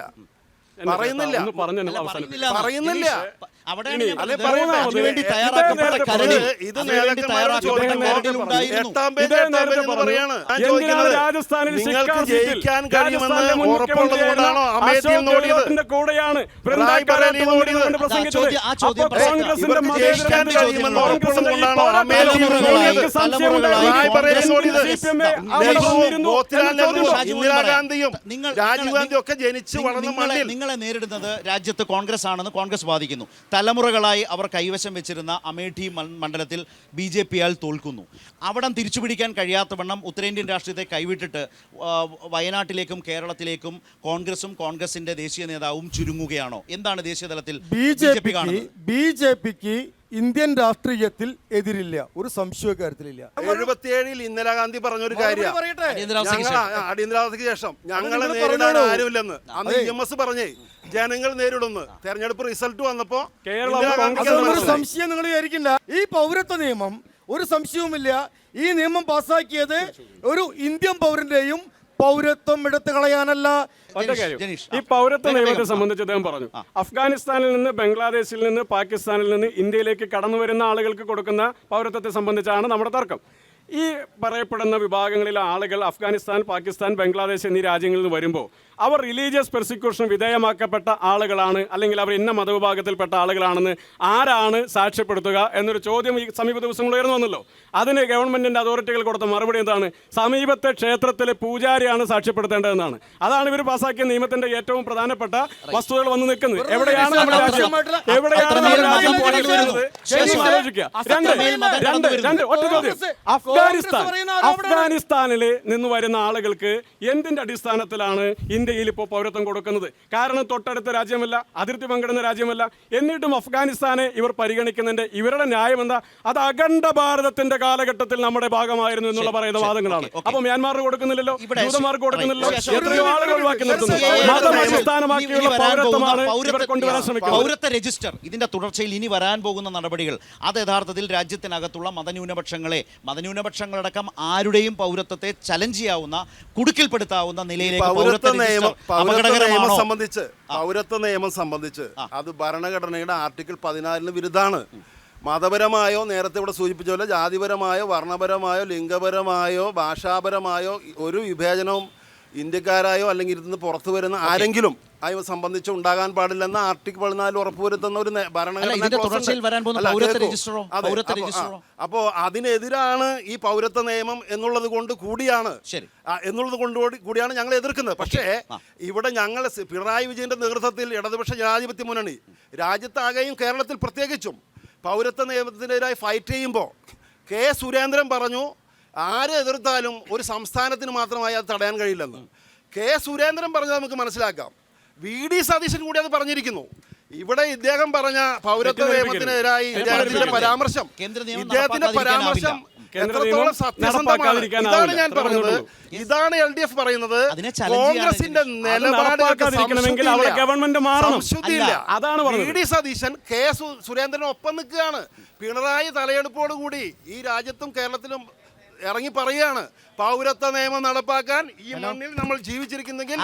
കൂടെയാണ് ഇന്ദിരാഗാന്ധിയും രാജീവ് ഗാന്ധിയും ഒക്കെ ജനിച്ചു വളർന്ന മണ്ണിൽ നിങ്ങളെ നേരിടുന്നത് രാജ്യത്ത് കോൺഗ്രസ് ആണെന്ന് കോൺഗ്രസ് വാദിക്കുന്നു. തലമുറകളായി അവർ കൈവശം വെച്ചിരുന്ന അമേഠി മണ്ഡലത്തിൽ BJP-യാൽ തോൽക്കുന്നു. അവിടം തിരിച്ചുപിടിക്കാൻ കഴിയാത്തവണ്ണം ഉത്തരേന്ത്യൻ രാഷ്ട്രീയത്തെ കൈവിട്ടിട്ട് വയനാട്ടിലേക്കും കേരളത്തിലേക്കും കോൺഗ്രസും കോൺഗ്രസിന്റെ ദേശീയ നേതാവും ചുരുങ്ങുകയാണോ? എന്താണ് ദേശീയ തലത്തിൽ BJP-ക്ക് ഇന്ത്യൻ രാഷ്ട്രീയത്തിൽ എതിരില്ല, ഒരു സംശയ കാര്യത്തിലില്ല. 77-ൽ ഇന്ദിരാഗാന്ധി പറഞ്ഞൊരു കാര്യം, അടിയന്തരാവസ്ഥയ്ക്ക് ശേഷം ഞങ്ങളെ നേരിടാൻ ആരുമില്ലെന്ന് അന്ന് EMS പറഞ്ഞേ, ജനങ്ങൾ നേരിടുന്നു. തെരഞ്ഞെടുപ്പ് റിസൾട്ട് വന്നപ്പോ ഒരു സംശയം നിങ്ങൾ വിചാരിക്കില്ല. ഈ പൗരത്വ നിയമം ഒരു സംശയവുമില്ല, ഈ നിയമം പാസ്സാക്കിയത് ഒരു ഇന്ത്യൻ പൗരന്റെയും പൗരത്വം എടുത്തു കളയാനല്ല. ഒറ്റ കാര്യം, ജനീഷ്, ഈ പൗരത്വ നിയമത്തെ സംബന്ധിച്ച് അദ്ദേഹം പറഞ്ഞു, അഫ്ഗാനിസ്ഥാനിൽ നിന്ന്, ബംഗ്ലാദേശിൽ നിന്ന്, പാകിസ്ഥാനിൽ നിന്ന് ഇന്ത്യയിലേക്ക് കടന്നു വരുന്ന ആളുകൾക്ക് കൊടുക്കുന്ന പൗരത്വത്തെ സംബന്ധിച്ചാണ് നമ്മുടെ തർക്കം. ഈ പറയപ്പെടുന്ന വിഭാഗങ്ങളിലെ ആളുകൾ അഫ്ഗാനിസ്ഥാൻ, പാകിസ്ഥാൻ, ബംഗ്ലാദേശ് എന്നീ രാജ്യങ്ങളിൽ നിന്ന് വരുമ്പോൾ അവർ റിലീജിയസ് പെർസിക്യൂഷൻ വിധേയമാക്കപ്പെട്ട ആളുകളാണ്, അല്ലെങ്കിൽ അവർ ഇന്ന മതവിഭാഗത്തിൽപ്പെട്ട ആളുകളാണെന്ന് ആരാണ് സാക്ഷ്യപ്പെടുത്തുക എന്നൊരു ചോദ്യം ഈ സമീപ ദിവസങ്ങൾ ഉയർന്നു വന്നല്ലോ. അതിന് ഗവൺമെന്റിന്റെ അതോറിറ്റികൾ കൊടുത്ത മറുപടി എന്താണ്? സമീപത്തെ ക്ഷേത്രത്തിലെ പൂജാരിയാണ് സാക്ഷ്യപ്പെടുത്തേണ്ടതെന്നാണ്. അതാണ് ഇവർ പാസാക്കിയ നിയമത്തിന്റെ ഏറ്റവും പ്രധാനപ്പെട്ട വസ്തുതകൾ വന്നു നിൽക്കുന്നത്. എവിടെയാണ് നമ്മുടെ രാജ്യം? എവിടെയാണ് നമ്മുടെ രാജ്യം പോയിരിക്കുന്നത്? ആലോചിക്കുക. രണ്ട് ഒറ്റ ചോദ്യം. അഫ്ഗാനിസ്ഥാനിൽ നിന്ന് വരുന്ന ആളുകൾക്ക് എന്തിന്റെ അടിസ്ഥാനത്തിലാണ് ഇന്ത്യയിൽ ഇപ്പോൾ പൗരത്വം കൊടുക്കുന്നത്? കാരണം തൊട്ടടുത്ത രാജ്യമല്ല, അതിർത്തി പങ്കിടുന്ന രാജ്യമല്ല. എന്നിട്ടും അഫ്ഗാനിസ്ഥാനെ ഇവർ പരിഗണിക്കുന്നതിന്റെ ഇവരുടെ ന്യായം എന്താ? അത് അഖണ്ഡ ഭാരതത്തിന്റെ കാലഘട്ടത്തിൽ നമ്മുടെ ഭാഗമായിരുന്നു എന്നുള്ള പറയുന്ന വാദങ്ങളാണ്. അപ്പൊ മ്യാൻമാറിന് കൊടുക്കുന്നില്ലല്ലോ, ജൂതന്മാർക്ക് കൊടുക്കുന്നില്ലല്ലോ, എത്രയോ ആളുകൾ ഒഴിവാക്കി നിർത്തുന്നു. മതമടിസ്ഥാനമാക്കിയുള്ള പൗരത്വമാണ് ഇവർ കൊണ്ടുവരാൻ ശ്രമിക്കുന്നത്. പൗരത്വ രജിസ്റ്റർ, ഇതിന്റെ തുടർച്ചയിൽ ഇനി വരാൻ പോകുന്ന നടപടികൾ, അത് യഥാർത്ഥത്തിൽ രാജ്യത്തിനകത്തുള്ള മതന്യൂനപക്ഷങ്ങളടക്കം ആരുടെയും പൗരത്വത്തെ ചലഞ്ച് ചെയ്യാവുന്ന, കുടുക്കിൽപ്പെടുത്താവുന്ന നിലയിലേക്ക് പൗരത്വ നിയമം സംബന്ധിച്ച് അത് ഭരണഘടനയുടെ ആർട്ടിക്കിൾ 14 വിരുദ്ധാണ്. മതപരമായോ, നേരത്തെ ഇവിടെ സൂചിപ്പിച്ച പോലെ ജാതിപരമായോ, വർണ്ണപരമായോ, ലിംഗപരമായോ, ഭാഷാപരമായോ ഒരു വിഭജനവും ഇന്ത്യക്കാരായോ അല്ലെങ്കിൽ ഇതിൽ നിന്ന് പുറത്തു വരുന്ന ആരെങ്കിലും അത് സംബന്ധിച്ച് ഉണ്ടാകാൻ പാടില്ലെന്ന ആർട്ടിക്കിൾ 14 ഉറപ്പുവരുത്തുന്ന ഒരു അപ്പോ അതിനെതിരാണ് ഈ പൗരത്വ നിയമം എന്നുള്ളത് കൊണ്ട് കൂടിയാണ് ഞങ്ങൾ എതിർക്കുന്നത്. പക്ഷേ ഇവിടെ ഞങ്ങൾ പിണറായി വിജയന്റെ നേതൃത്വത്തിൽ ഇടതുപക്ഷ ജനാധിപത്യ മുന്നണി രാജ്യത്താകെയും കേരളത്തിൽ പ്രത്യേകിച്ചും പൗരത്വ നിയമത്തിനെതിരായി ഫൈറ്റ് ചെയ്യുമ്പോൾ കെ സുരേന്ദ്രൻ പറഞ്ഞു, ആരെ എതിർത്താലും ഒരു സംസ്ഥാനത്തിന് മാത്രമായി അത് തടയാൻ കഴിയില്ലെന്ന്. കെ സുരേന്ദ്രൻ പറഞ്ഞത് നമുക്ക് മനസ്സിലാക്കാം. വി.ഡി. സതീശൻ കൂടി അത് പറഞ്ഞിരിക്കുന്നു. ഇവിടെ ഇദ്ദേഹം പറഞ്ഞ പൗരത്വ നിയമത്തിനെതിരായി ഇദ്ദേഹത്തിന്റെ പരാമർശം എത്രത്തോളം സത്യസന്ധമാണ്? ഇതാണ് ഞാൻ പറഞ്ഞത്. ഇതാണ് LDF പറയുന്നത്. കോൺഗ്രസിന്റെ വി.ഡി. സതീശൻ കെ സുരേന്ദ്രൻ ഒപ്പം നിൽക്കുകയാണ്. പിണറായി തലയെടുപ്പോടുകൂടി ഈ രാജ്യത്തും കേരളത്തിലും ഇറങ്ങി പറയുകയാണ്, പൗരത്വ നിയമം നടപ്പാക്കാൻ ഈ മണ്ണിൽ നമ്മൾ ജീവിച്ചിരിക്കുന്നെങ്കിൽ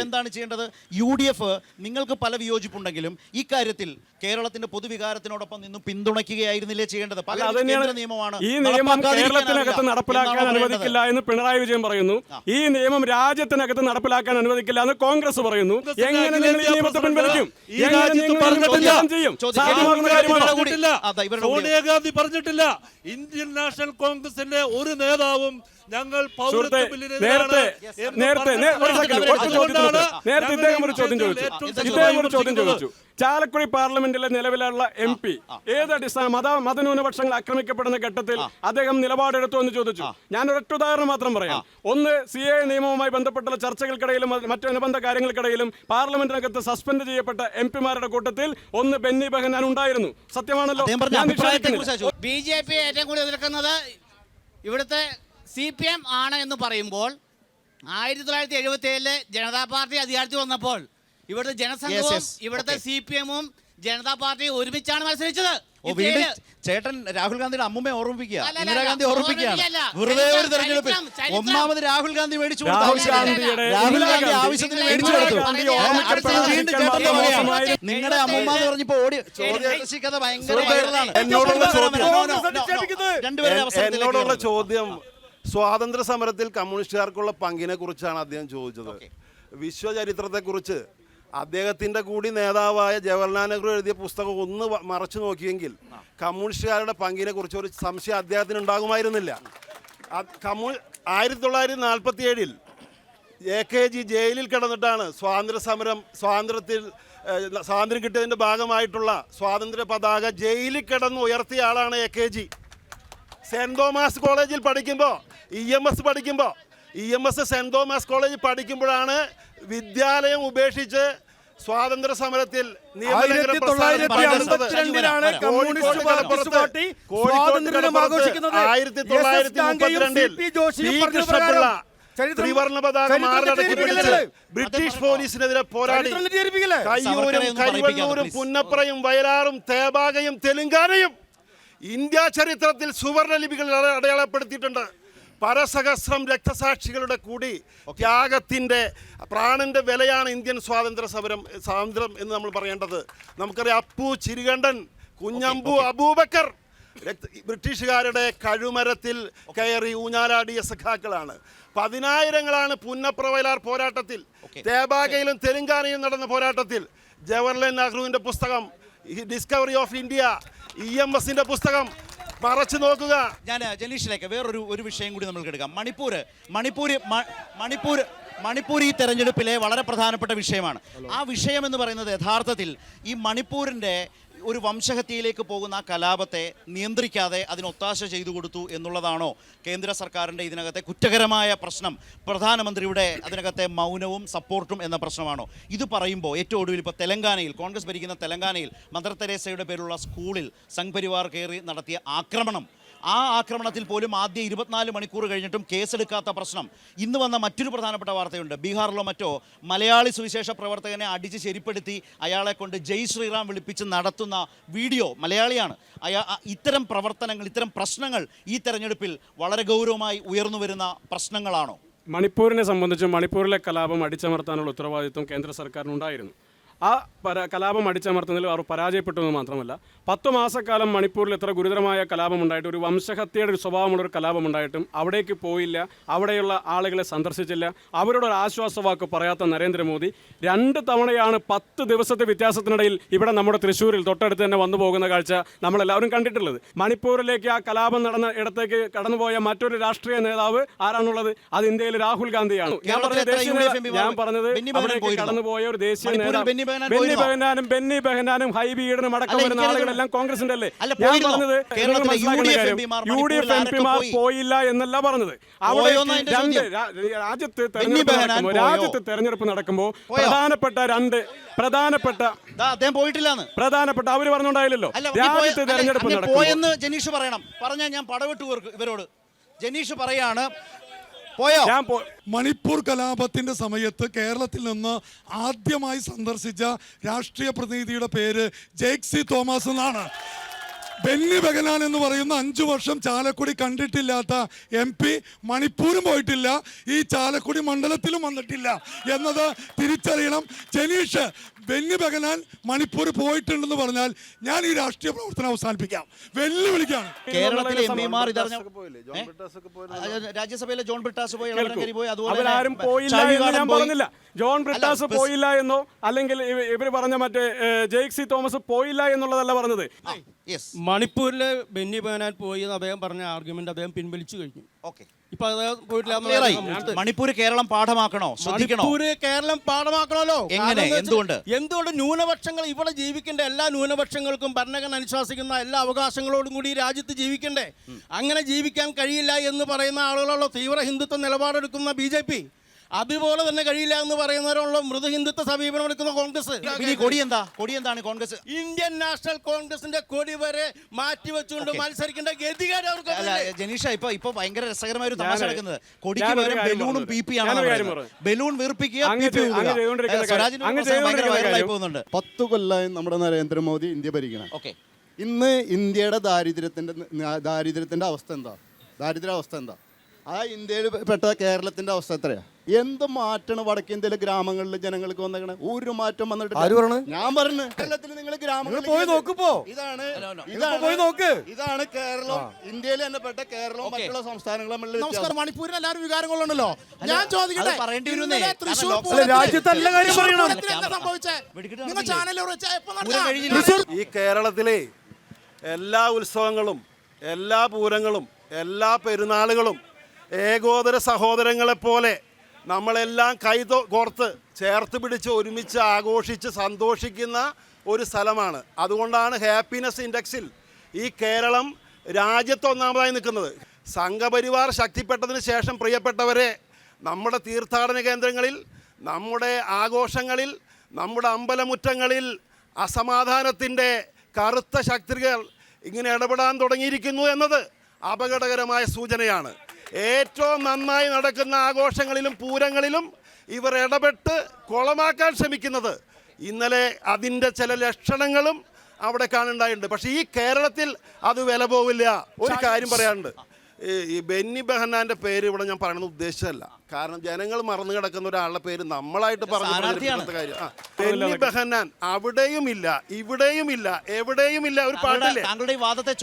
എന്താണ് ചെയ്യേണ്ടത്? UDF നിങ്ങൾക്ക് പല വിയോജിപ്പുണ്ടെങ്കിലും ഇക്കാര്യത്തിൽ കേരളത്തിന്റെ പൊതുവികാരത്തിനോടൊപ്പം നിന്നും പിന്തുണയ്ക്കുകയായിരുന്നില്ലേ ചെയ്യേണ്ടത്? നിയമമാണ് ഈ നിയമം കേരളത്തിനകത്ത് നടപ്പിലാക്കാൻ അനുവദിക്കില്ല എന്ന് പിണറായി വിജയൻ പറയുന്നു. ഈ നിയമം രാജ്യത്തിനകത്ത് നടപ്പിലാക്കാൻ അനുവദിക്കില്ല എന്ന് കോൺഗ്രസ് പറയുന്നു. എങ്ങനെ നിങ്ങൾ ഈ നിയമത്തെ പിൻവലിക്കും? സോണിയാഗാന്ധി പറഞ്ഞിട്ടില്ല. ഇന്ത്യൻ നാഷണൽ കോൺഗ്രസിന്റെ ഒരു നേതാവും ഞങ്ങൾ ചാലക്കുടി പാർലമെന്റിലെ നിലവിലുള്ള MP ഏത് അടിസ്ഥാന മതന്യൂനപക്ഷങ്ങൾ ആക്രമിക്കപ്പെടുന്ന ഘട്ടത്തിൽ അദ്ദേഹം നിലപാടെടുത്തു എന്ന് ചോദിച്ചു. ഞാൻ ഒരൊറ്റ ഉദാഹരണം മാത്രം പറയാം. ഒന്ന്, CA നിയമവുമായി ബന്ധപ്പെട്ടുള്ള ചർച്ചകൾക്കിടയിലും മറ്റു അനുബന്ധ കാര്യങ്ങൾക്കിടയിലും പാർലമെന്റിനകത്ത് സസ്പെൻഡ് ചെയ്യപ്പെട്ട MP-മാരുടെ കൂട്ടത്തിൽ ഒന്ന് ബെന്നി ബെഹനാൻ ഉണ്ടായിരുന്നു. സത്യമാണല്ലോ. BJP ഏറ്റവും കൂടുതൽ എതിർക്കുന്നത് ഇവിടുത്തെ CPM ആണ് എന്ന് പറയുമ്പോൾ 1977 ജനതാ പാർട്ടി അധികാരത്തിൽ വന്നപ്പോൾ ഇവിടുത്തെ ജനസംഘവും ഇവിടുത്തെ CPM-ഉം ജനതാ പാർട്ടിയും ഒരുമിച്ചാണ് മത്സരിച്ചത്. ചേട്ടൻ രാഹുൽ ഗാന്ധിയുടെ അമ്മൂമ്മയെ ഓർമ്മിപ്പിക്കുക, ഇന്ദിരാഗാന്ധി ഓർമ്മിപ്പിക്കുകയാണ്. വെറുതെ ഒരു തെരഞ്ഞെടുപ്പിൽ ഒന്നാമത് രാഹുൽ ഗാന്ധി മേടിച്ചു കൊടുത്തു. നിങ്ങളുടെ അമ്മൂമ്മ എന്ന് പറഞ്ഞപ്പോ ഓടി കഥ ഭയങ്കര വൈറലാണ്. എന്നോടുള്ള ചോദ്യം സ്വാതന്ത്ര്യ സമരത്തിൽ കമ്മ്യൂണിസ്റ്റുകാർക്കുള്ള പങ്കിനെ കുറിച്ചാണ് അദ്ദേഹം ചോദിച്ചത്. വിശ്വചരിത്രത്തെക്കുറിച്ച് അദ്ദേഹത്തിൻ്റെ കൂടി നേതാവായ ജവഹർലാൽ നെഹ്റു എഴുതിയ പുസ്തകം ഒന്ന് മറച്ചു നോക്കിയെങ്കിൽ കമ്മ്യൂണിസ്റ്റുകാരുടെ പങ്കിനെ കുറിച്ച് ഒരു സംശയം അദ്ദേഹത്തിന് ഉണ്ടാകുമായിരുന്നില്ല. 1947 AKG ജയിലിൽ കിടന്നിട്ടാണ് സ്വാതന്ത്ര്യം കിട്ടിയതിൻ്റെ ഭാഗമായിട്ടുള്ള സ്വാതന്ത്ര്യ പതാക ജയിലിൽ കിടന്ന് ഉയർത്തിയ ആളാണ് AKG. സെൻറ് തോമസ് കോളേജിൽ പഠിക്കുമ്പോൾ EMS സെൻറ് തോമസ് കോളേജിൽ പഠിക്കുമ്പോഴാണ് വിദ്യാലയം ഉപേക്ഷിച്ച് സ്വാതന്ത്ര്യ സമരത്തിൽ ത്രിവർണ്ണ പതാക മാറിലടക്കി പിടിച്ച് ബ്രിട്ടീഷ് പോലീസിനെതിരെ പോരാടി കയ്യൂരും കരിവള്ളൂരും പുന്നപ്രയും വയലാറും തേബാഗയും തെലുങ്കാനയും ഇന്ത്യ ചരിത്രത്തിൽ സുവർണ ലിപികൾ അടയാളപ്പെടുത്തിയിട്ടുണ്ട്. പരസഹസ്രം രക്തസാക്ഷികളുടെ കൂടി ത്യാഗത്തിൻ്റെ പ്രാണൻ്റെ വിലയാണ് ഇന്ത്യൻ സ്വാതന്ത്ര്യം എന്ന് നമ്മൾ പറയേണ്ടത്. നമുക്കറിയാം, അപ്പു ചിരികണ്ഠൻ, കുഞ്ഞമ്പു അബൂബക്കർ ബ്രിട്ടീഷുകാരുടെ കഴുമരത്തിൽ കയറി ഊഞ്ഞാലാടിയ സഖാക്കളാണ്. പതിനായിരങ്ങളാണ് പുന്നപ്രവയലാർ പോരാട്ടത്തിൽ, തേബാഗയിലും തെലങ്കാനയിലും നടന്ന പോരാട്ടത്തിൽ. ജവഹർലാൽ നെഹ്റുവിൻ്റെ പുസ്തകം ഡിസ്കവറി ഓഫ് ഇന്ത്യ, EMSന്റെ പുസ്തകം മറച്ചു നോക്കുക. ഞാൻ ജനീഷിലേക്ക് വേറൊരു വിഷയം കൂടി നമുക്ക് എടുക്കാം. മണിപ്പൂർ ഈ തെരഞ്ഞെടുപ്പിലെ വളരെ പ്രധാനപ്പെട്ട വിഷയമാണ്. ആ വിഷയം എന്ന് പറയുന്നത് യഥാർത്ഥത്തിൽ ഈ മണിപ്പൂരിൻ്റെ ഒരു വംശഹത്യയിലേക്ക് പോകുന്ന ആ കലാപത്തെ നിയന്ത്രിക്കാതെ അതിന് ഒത്താശ ചെയ്തു കൊടുത്തു എന്നുള്ളതാണോ കേന്ദ്ര സർക്കാരിൻ്റെ ഇതിനകത്തെ കുറ്റകരമായ പ്രശ്നം? പ്രധാനമന്ത്രിയുടെ അതിനകത്തെ മൗനവും സപ്പോർട്ടും എന്ന പ്രശ്നമാണോ? ഇത് പറയുമ്പോൾ ഏറ്റവും ഒടുവിൽ ഇപ്പോൾ തെലങ്കാനയിൽ, കോൺഗ്രസ് ഭരിക്കുന്ന തെലങ്കാനയിൽ മദർ തെരേസയുടെ പേരുള്ള സ്കൂളിൽ സംഘ് പരിവാർ കയറി നടത്തിയ ആക്രമണം, ആ ആക്രമണത്തിൽ പോലും ആദ്യ 24 മണിക്കൂർ കഴിഞ്ഞിട്ടും കേസെടുക്കാത്ത പ്രശ്നം. ഇന്ന് വന്ന മറ്റൊരു പ്രധാനപ്പെട്ട വാർത്തയുണ്ട്. ബീഹാറിലോ മറ്റോ മലയാളി സുവിശേഷ പ്രവർത്തകനെ അടിച്ച് ശരിപ്പെടുത്തി അയാളെ കൊണ്ട് ജയ് ശ്രീറാം വിളിപ്പിച്ച് നടത്തുന്ന വീഡിയോ, മലയാളിയാണ്. ഇത്തരം പ്രവർത്തനങ്ങൾ, ഇത്തരം പ്രശ്നങ്ങൾ ഈ തെരഞ്ഞെടുപ്പിൽ വളരെ ഗൗരവമായി ഉയർന്നു വരുന്ന പ്രശ്നങ്ങളാണോ? മണിപ്പൂരിനെ സംബന്ധിച്ച് മണിപ്പൂരിലെ കലാപം അടിച്ചമർത്താനുള്ള ഉത്തരവാദിത്വം കേന്ദ്ര സർക്കാരിനുണ്ടായിരുന്നു. ആ കലാപം അടിച്ചമർത്തുന്നതിൽ അവർ പരാജയപ്പെട്ടു എന്ന് മാത്രമല്ല, 10 മാസക്കാലം മണിപ്പൂരിൽ എത്ര ഗുരുതരമായ കലാപം ഉണ്ടായിട്ട്, ഒരു വംശഹത്യയുടെ ഒരു സ്വഭാവമുള്ളൊരു കലാപം ഉണ്ടായിട്ടും അവിടേക്ക് പോയില്ല, അവിടെയുള്ള ആളുകളെ സന്ദർശിച്ചില്ല, അവരോട് ഒരു ആശ്വാസവാക്ക് പറയാത്ത നരേന്ദ്രമോദി 2 തവണയാണ് 10 ദിവസത്തെ വ്യത്യാസത്തിനിടയിൽ ഇവിടെ നമ്മുടെ തൃശ്ശൂരിൽ തൊട്ടടുത്ത് തന്നെ വന്നു പോകുന്ന കാഴ്ച നമ്മളെല്ലാവരും കണ്ടിട്ടുള്ളത്. മണിപ്പൂരിലേക്ക് ആ കലാപം നടന്ന ഇടത്തേക്ക് കടന്നുപോയ മറ്റൊരു രാഷ്ട്രീയ നേതാവ് ആരാണുള്ളത്? അത് ഇന്ത്യയിൽ രാഹുൽ ഗാന്ധിയാണ്. ഞാൻ പറഞ്ഞത് അവിടേക്ക് കടന്നുപോയ ഒരു ദേശീയ നേതാവ് ബെന്നി ബെഹനാനും ഹൈബി ഈഡനും അടക്കം വരുന്ന ആളുകളെല്ലാം കോൺഗ്രസിന്റെ അല്ലേ? ഞാൻ പറഞ്ഞത് UDF MP-മാർ പോയില്ല എന്നല്ല പറഞ്ഞത്. അവിടെ രാജ്യത്ത് തെരഞ്ഞെടുപ്പ് നടക്കുമ്പോൾ പ്രധാനപ്പെട്ട അവര് പറഞ്ഞുണ്ടായില്ലല്ലോ, രാജ്യത്ത് തെരഞ്ഞെടുപ്പ് പോയെന്ന് ജനീഷ് പറയണം. പറഞ്ഞാൽ ഞാൻ പടവിട്ടു ഇവരോട്. ജനീഷ് പറയാണ് മണിപ്പൂർ കലാപത്തിന്റെ സമയത്ത് കേരളത്തിൽ നിന്ന് ആദ്യമായി സന്ദർശിച്ച രാഷ്ട്രീയ പ്രതിനിധിയുടെ പേര് ജേക്സി തോമസ് എന്നാണ്. ബെന്നി ബെഹനാൻ എന്ന് പറയുന്ന 5 വർഷം ചാലക്കുടി കണ്ടിട്ടില്ലാത്ത MP മണിപ്പൂരും പോയിട്ടില്ല, ഈ ചാലക്കുടി മണ്ഡലത്തിലും വന്നിട്ടില്ല എന്നത് തിരിച്ചറിയണം. ജനീഷ്, ബെന്നി ബെഹനാൻ മണിപ്പൂർ പോയിട്ടുണ്ടെന്ന് പറഞ്ഞാൽ ഞാൻ ഈ രാഷ്ട്രീയ പ്രവർത്തനം അവസാനിപ്പിക്കാം, വെല്ലുവിളിക്കാണ്. കേരളത്തിലെ MP-മാർ രാജ്യസഭയിലെ ജോൺ ബ്രിട്ടാസ് പോയി, അവരാരും പോയില്ല എന്ന് ഞാൻ പറഞ്ഞില്ല. ജോൺ ബ്രിട്ടാസ് പോയില്ല എന്നോ അല്ലെങ്കിൽ ഇവർ പറഞ്ഞ മറ്റേ ജേക്സി തോമസ് പോയില്ല എന്നുള്ളതല്ല പറഞ്ഞത്. മണിപ്പൂരിലെ ബെന്നി ബെഹനാൻ പോയി എന്ന് അദ്ദേഹം പറഞ്ഞ ആർഗ്യുമെന്റ് അദ്ദേഹം പിൻവലിച്ചു കഴിഞ്ഞു. ഇപ്പൊ അദ്ദേഹം പോയിട്ടില്ല. മണിപ്പൂർ കേരളം പാഠമാക്കണോ? മണിപ്പൂര് കേരളം പാഠമാക്കണമല്ലോ. എങ്ങനെ? എന്തുകൊണ്ട് ന്യൂനപക്ഷങ്ങൾ ഇവിടെ ജീവിക്കേണ്ട, എല്ലാ ന്യൂനപക്ഷങ്ങൾക്കും ഭരണഘടന അനുശാസിക്കുന്ന എല്ലാ അവകാശങ്ങളോടും കൂടി രാജ്യത്ത് ജീവിക്കണ്ടേ? അങ്ങനെ ജീവിക്കാൻ കഴിയില്ല എന്ന് പറയുന്ന ആളുകളുള്ള തീവ്ര ഹിന്ദുത്വ നിലപാടെടുക്കുന്ന BJP, അതുപോലെ തന്നെ കഴിയില്ല എന്ന് പറയുന്നവരുള്ള മൃദു ഹിന്ദുത്വ സമീപനം എടുക്കുന്ന കോൺഗ്രസ്. കൊടിയെന്താണ് കോൺഗ്രസ്? ഇന്ത്യൻ നാഷണൽ കോൺഗ്രസിന്റെ കൊടി വരെ മാറ്റിവെച്ചുകൊണ്ട് മത്സരിക്കേണ്ട ഗതികേട് അവർക്ക്. ജനീഷ, ഇപ്പൊ ഭയങ്കര രസകരമായ ഒരു തമാശ നടക്കുന്നത്. കൊടിക്ക് പകരം ബലൂണും PP ആണ്. ബലൂൺ വീർപ്പിക്കുക, പോകുന്നുണ്ട്. 10 കൊല്ലമായി നമ്മുടെ നരേന്ദ്രമോദി ഇന്ത്യ ഭരിക്കണം. ഇന്ന് ഇന്ത്യയുടെ ദാരിദ്ര്യത്തിന്റെ അവസ്ഥ എന്താ? ദാരിദ്ര്യാവസ്ഥ എന്താ? ആ ഇന്ത്യയിൽ പെട്ട കേരളത്തിന്റെ അവസ്ഥ എത്രയാ? എന്ത് മാറ്റാണ് വടക്കേന്ത്യയിലെ ഗ്രാമങ്ങളിലെ ജനങ്ങൾക്ക് വന്നേക്കണേ? ഒരു മാറ്റം വന്നിട്ട് ഞാൻ പറഞ്ഞു, കേരളത്തിൽ നിങ്ങൾ ഗ്രാമങ്ങളിൽ പോയി നോക്കുമ്പോ ഇതാണ് കേരളം. ഇന്ത്യയിൽ തന്നെ പെട്ട കേരളവും മറ്റുള്ള സംസ്ഥാനങ്ങളും. നമസ്കാരം. മണിപ്പൂരിൽ എല്ലാവരും വികാരങ്ങളുണ്ടല്ലോ. ഞാൻ ചോദിക്കട്ടെ, ഈ കേരളത്തിലെ എല്ലാ ഉത്സവങ്ങളും, എല്ലാ പൂരങ്ങളും, എല്ലാ പെരുന്നാളുകളും ഏകോദര സഹോദരങ്ങളെപ്പോലെ നമ്മളെല്ലാം കോർത്ത് ചേർത്ത് പിടിച്ച് ഒരുമിച്ച് ആഘോഷിച്ച് സന്തോഷിക്കുന്ന ഒരു സ്ഥലമാണ്. അതുകൊണ്ടാണ് ഹാപ്പിനെസ് ഇൻഡെക്സിൽ ഈ കേരളം രാജ്യത്ത് ഒന്നാമതായി നിൽക്കുന്നത്. സംഘപരിവാർ ശക്തിപ്പെട്ടതിന് ശേഷം പ്രിയപ്പെട്ടവരെ, നമ്മുടെ തീർത്ഥാടന കേന്ദ്രങ്ങളിൽ, നമ്മുടെ ആഘോഷങ്ങളിൽ, നമ്മുടെ അമ്പലമുറ്റങ്ങളിൽ അസമാധാനത്തിൻ്റെ കറുത്ത ശക്തികൾ ഇങ്ങനെ ഇടപെടാൻ തുടങ്ങിയിരിക്കുന്നു എന്നത് അപകടകരമായ സൂചനയാണ്. ഏറ്റവും നന്നായി നടക്കുന്ന ആഘോഷങ്ങളിലും പൂരങ്ങളിലും ഇവർ ഇടപെട്ട് കുളമാക്കാൻ ശ്രമിക്കുന്നത് ഇന്നലെ അതിൻ്റെ ചില ലക്ഷണങ്ങളും അവിടെ കാണുന്നുണ്ടായിട്ടുണ്ട്. പക്ഷേ ഈ കേരളത്തിൽ അത് വില പോവില്ല. ഒരു കാര്യം പറയാനുണ്ട്, ഈ ബെന്നി ബെഹന്നാന്റെ പേര് ഇവിടെ ഞാൻ പറയണമെന്ന് ഉദ്ദേശിച്ചതല്ല. കാരണം ജനങ്ങൾ മറന്നു കിടക്കുന്ന ഒരാളുടെ പേര് നമ്മളായിട്ട് പറഞ്ഞു കാര്യം. ബെന്നി ബെഹന്നാൻ അവിടെയും ഇല്ല, ഇവിടെയും ഇല്ല, എവിടെയും ഇല്ല. ഒരു പാട്ടില്ലേ? താങ്കളുടെ ഈ വാദത്തെ